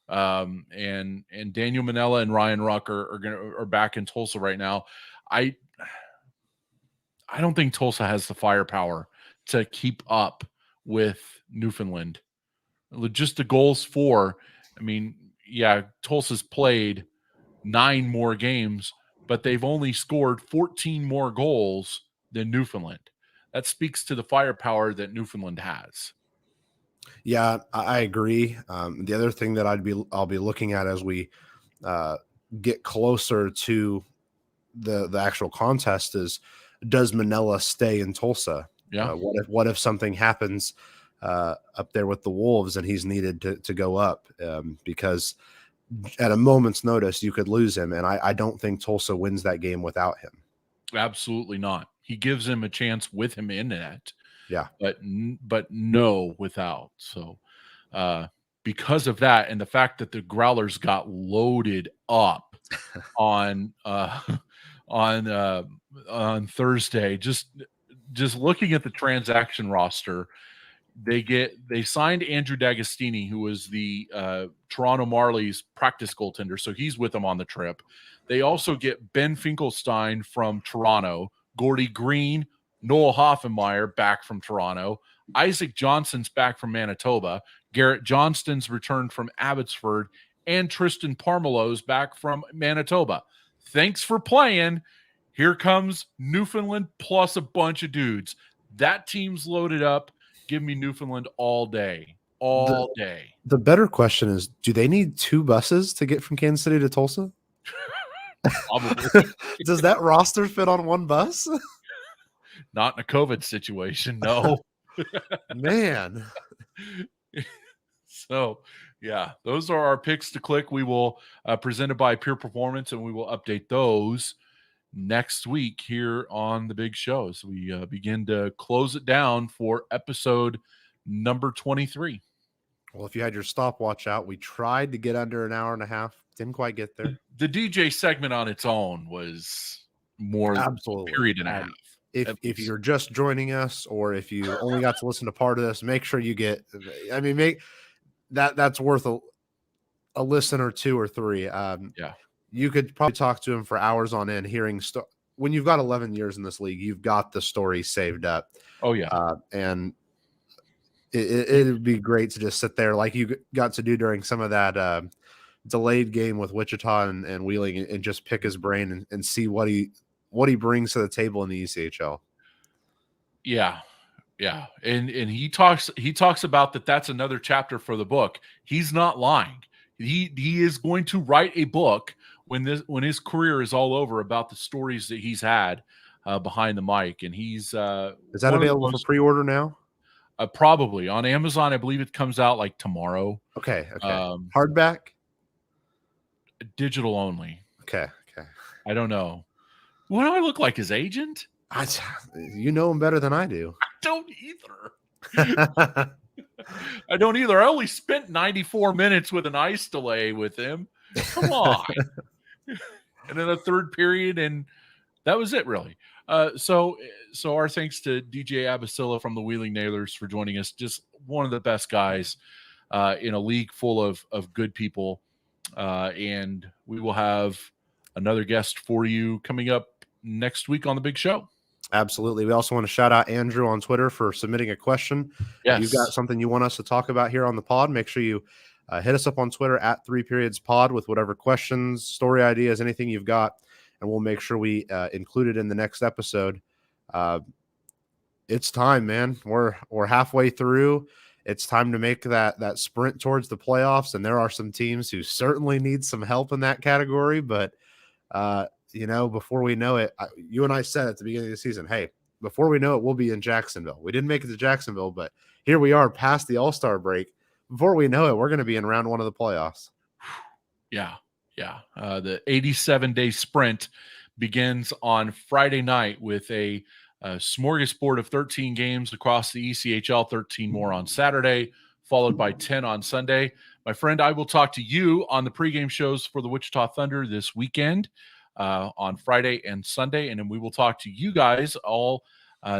S2: And Daniel Manella and Ryan Ruck are back in Tulsa right now. I don't think Tulsa has the firepower to keep up with Newfoundland. Just the goals for, Tulsa's played 9 more games, but they've only scored 14 more goals than Newfoundland. That speaks to the firepower that Newfoundland has.
S3: Yeah, I agree. The other thing that I'll be looking at as we get closer to the actual contest is, does Manila stay in Tulsa?
S2: Yeah.
S3: What if something happens up there with the Wolves and he's needed to go up? Because at a moment's notice you could lose him, and I don't think Tulsa wins that game without him.
S2: Absolutely not. He gives him a chance with him in it.
S3: Yeah,
S2: but no without. So because of that, and the fact that the Growlers got loaded up on Thursday, just looking at the transaction roster, they signed Andrew D'Agostini, who was the Toronto Marlies practice goaltender, so he's with them on the trip. They also get Ben Finkelstein from Toronto, Gordy Green, Noel Hoffenmeyer back from Toronto, Isaac Johnson's back from Manitoba, Garrett Johnston's returned from Abbotsford, and Tristan Parmelo's back from Manitoba. Thanks for playing. Here comes Newfoundland plus a bunch of dudes. That team's loaded up. Give me Newfoundland all day. All day.
S3: The better question is, do they need 2 buses to get from Kansas City to Tulsa?
S2: Probably.
S3: Does that roster fit on one bus?
S2: Not in a COVID situation, no.
S3: Man.
S2: So, yeah, those are our picks to click. We will presented by Pure Performance, and we will update those next week here on the big show as we begin to close it down for episode number 23.
S3: Well, if you had your stopwatch out, we tried to get under an hour and a half. Didn't quite get there.
S2: The DJ segment on its own was more
S3: Absolutely
S2: period and a half.
S3: If you're just joining us, or if you only got to listen to part of this, make sure you get. I mean, make that's worth a listen or 2 or 3.
S2: Yeah,
S3: you could probably talk to him for hours on end, hearing when you've got 11 years in this league, you've got the story saved up.
S2: Oh yeah,
S3: and it'd be great to just sit there like you got to do during some of that delayed game with Wichita and Wheeling, and just pick his brain and see what he brings to the table in the ECHL.
S2: Yeah. And he talks about that's another chapter for the book. He's not lying. He is going to write a book when his career is all over about the stories that he's had behind the mic. And he's
S3: is that available for pre-order now?
S2: Probably on Amazon. I believe it comes out like tomorrow.
S3: Okay. Hardback?
S2: Digital only.
S3: Okay.
S2: I don't know. What do I look like, his agent?
S3: You know him better than I do.
S2: I don't either. I don't either. I only spent 94 minutes with an ice delay with him. Come on. And then a third period, and that was it, really. So our thanks to DJ Abisilah from the Wheeling Nailers for joining us. Just one of the best guys in a league full of good people. And we will have another guest for you coming up next week on the big show.
S3: Absolutely. We also want to shout out Andrew on Twitter for submitting a question.
S2: Yes.
S3: If you've got something you want us to talk about here on the pod, make sure you hit us up on Twitter at 3periodspod with whatever questions, story ideas, anything you've got, and we'll make sure we include it in the next episode. It's time, man. We're halfway through. It's time to make that sprint towards the playoffs, and there are some teams who certainly need some help in that category, but before we know it, you and I said at the beginning of the season, hey, before we know it, we'll be in Jacksonville. We didn't make it to Jacksonville, but here we are past the All-Star break. Before we know it, we're going to be in round 1 of the playoffs.
S2: Yeah. The 87-day sprint begins on Friday night with a smorgasbord of 13 games across the ECHL, 13 more on Saturday, followed by 10 on Sunday. My friend, I will talk to you on the pregame shows for the Wichita Thunder this weekend on Friday and Sunday, and then we will talk to you guys all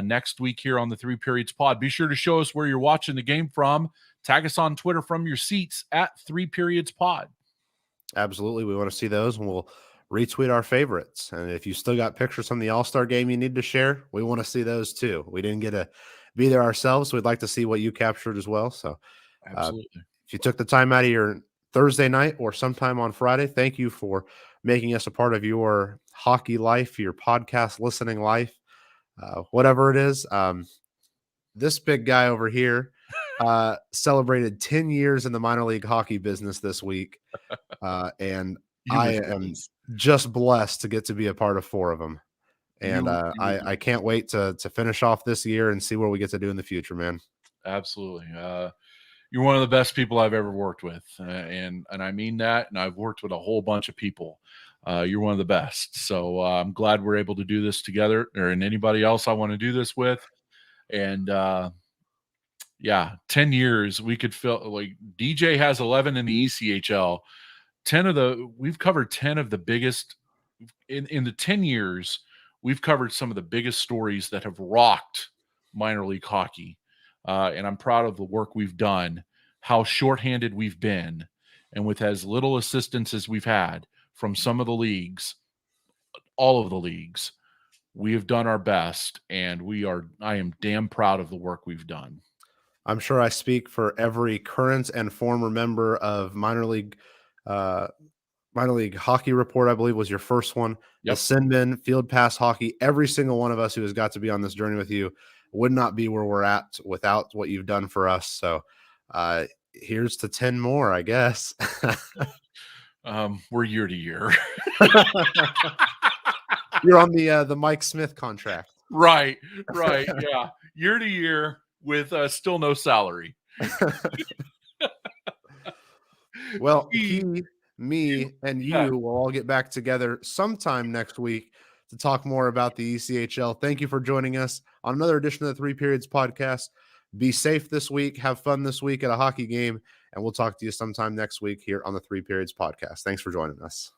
S2: next week here on the 3 Periods Pod. Be sure to show us where you're watching the game from. Tag us on Twitter from your seats at 3 Periods Pod.
S3: Absolutely. We want to see those, and we'll retweet our favorites. And if you still got pictures from the All-Star game you need to share, we want to see those too. We didn't get to be there ourselves. So we'd like to see what you captured as well. So
S2: absolutely.
S3: If you took the time out of your Thursday night or sometime on Friday, thank you for making us a part of your hockey life, your podcast listening life. whatever it is. This big guy over here celebrated 10 years in the minor league hockey business this week. And I am just blessed to get to be a part of 4 of them. And I can't wait to finish off this year and see what we get to do in the future, man.
S2: Absolutely. You're one of the best people I've ever worked with. And I mean that. And I've worked with a whole bunch of people. You're one of the best. So I'm glad we're able to do this together, and anybody else I want to do this with. And 10 years, we could feel like DJ has 11 in the ECHL. We've covered 10 of the biggest in the 10 years. We've covered some of the biggest stories that have rocked minor league hockey. And I'm proud of the work we've done, how shorthanded we've been, and with as little assistance as we've had from some of the leagues, all of the leagues, we have done our best, and I am damn proud of the work we've done.
S3: I'm sure I speak for every current and former member of minor league hockey report. I believe was your first one.
S2: Yep.
S3: The Sinman, Field Pass Hockey, every single one of us who has got to be on this journey with you would not be where we're at without what you've done for us. So here's to 10 more, I guess.
S2: We're year to year.
S3: You're on the Mike Smith contract.
S2: Right. Yeah. Year to year with still no salary.
S3: Well, me, and you will all get back together sometime next week to talk more about the ECHL. Thank you for joining us on another edition of the 3 Periods podcast. Be safe this week. Have fun this week at a hockey game, and we'll talk to you sometime next week here on the 3 Periods podcast. Thanks for joining us.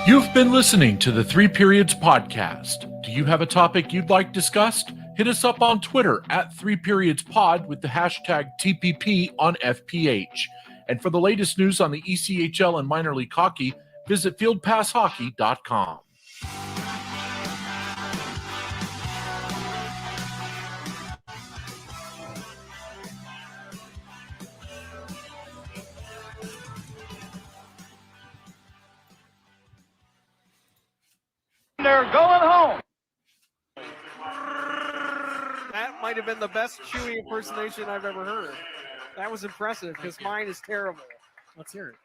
S2: You've been listening to the 3 Periods podcast. Do you have a topic you'd like discussed? Hit us up on Twitter at 3 Periods Pod with the hashtag TPP on FPH. And for the latest news on the ECHL and minor league hockey, visit fieldpasshockey.com.
S5: They're going home. That might have been the best Chewy impersonation I've ever heard. That was impressive because mine is terrible. Let's hear it.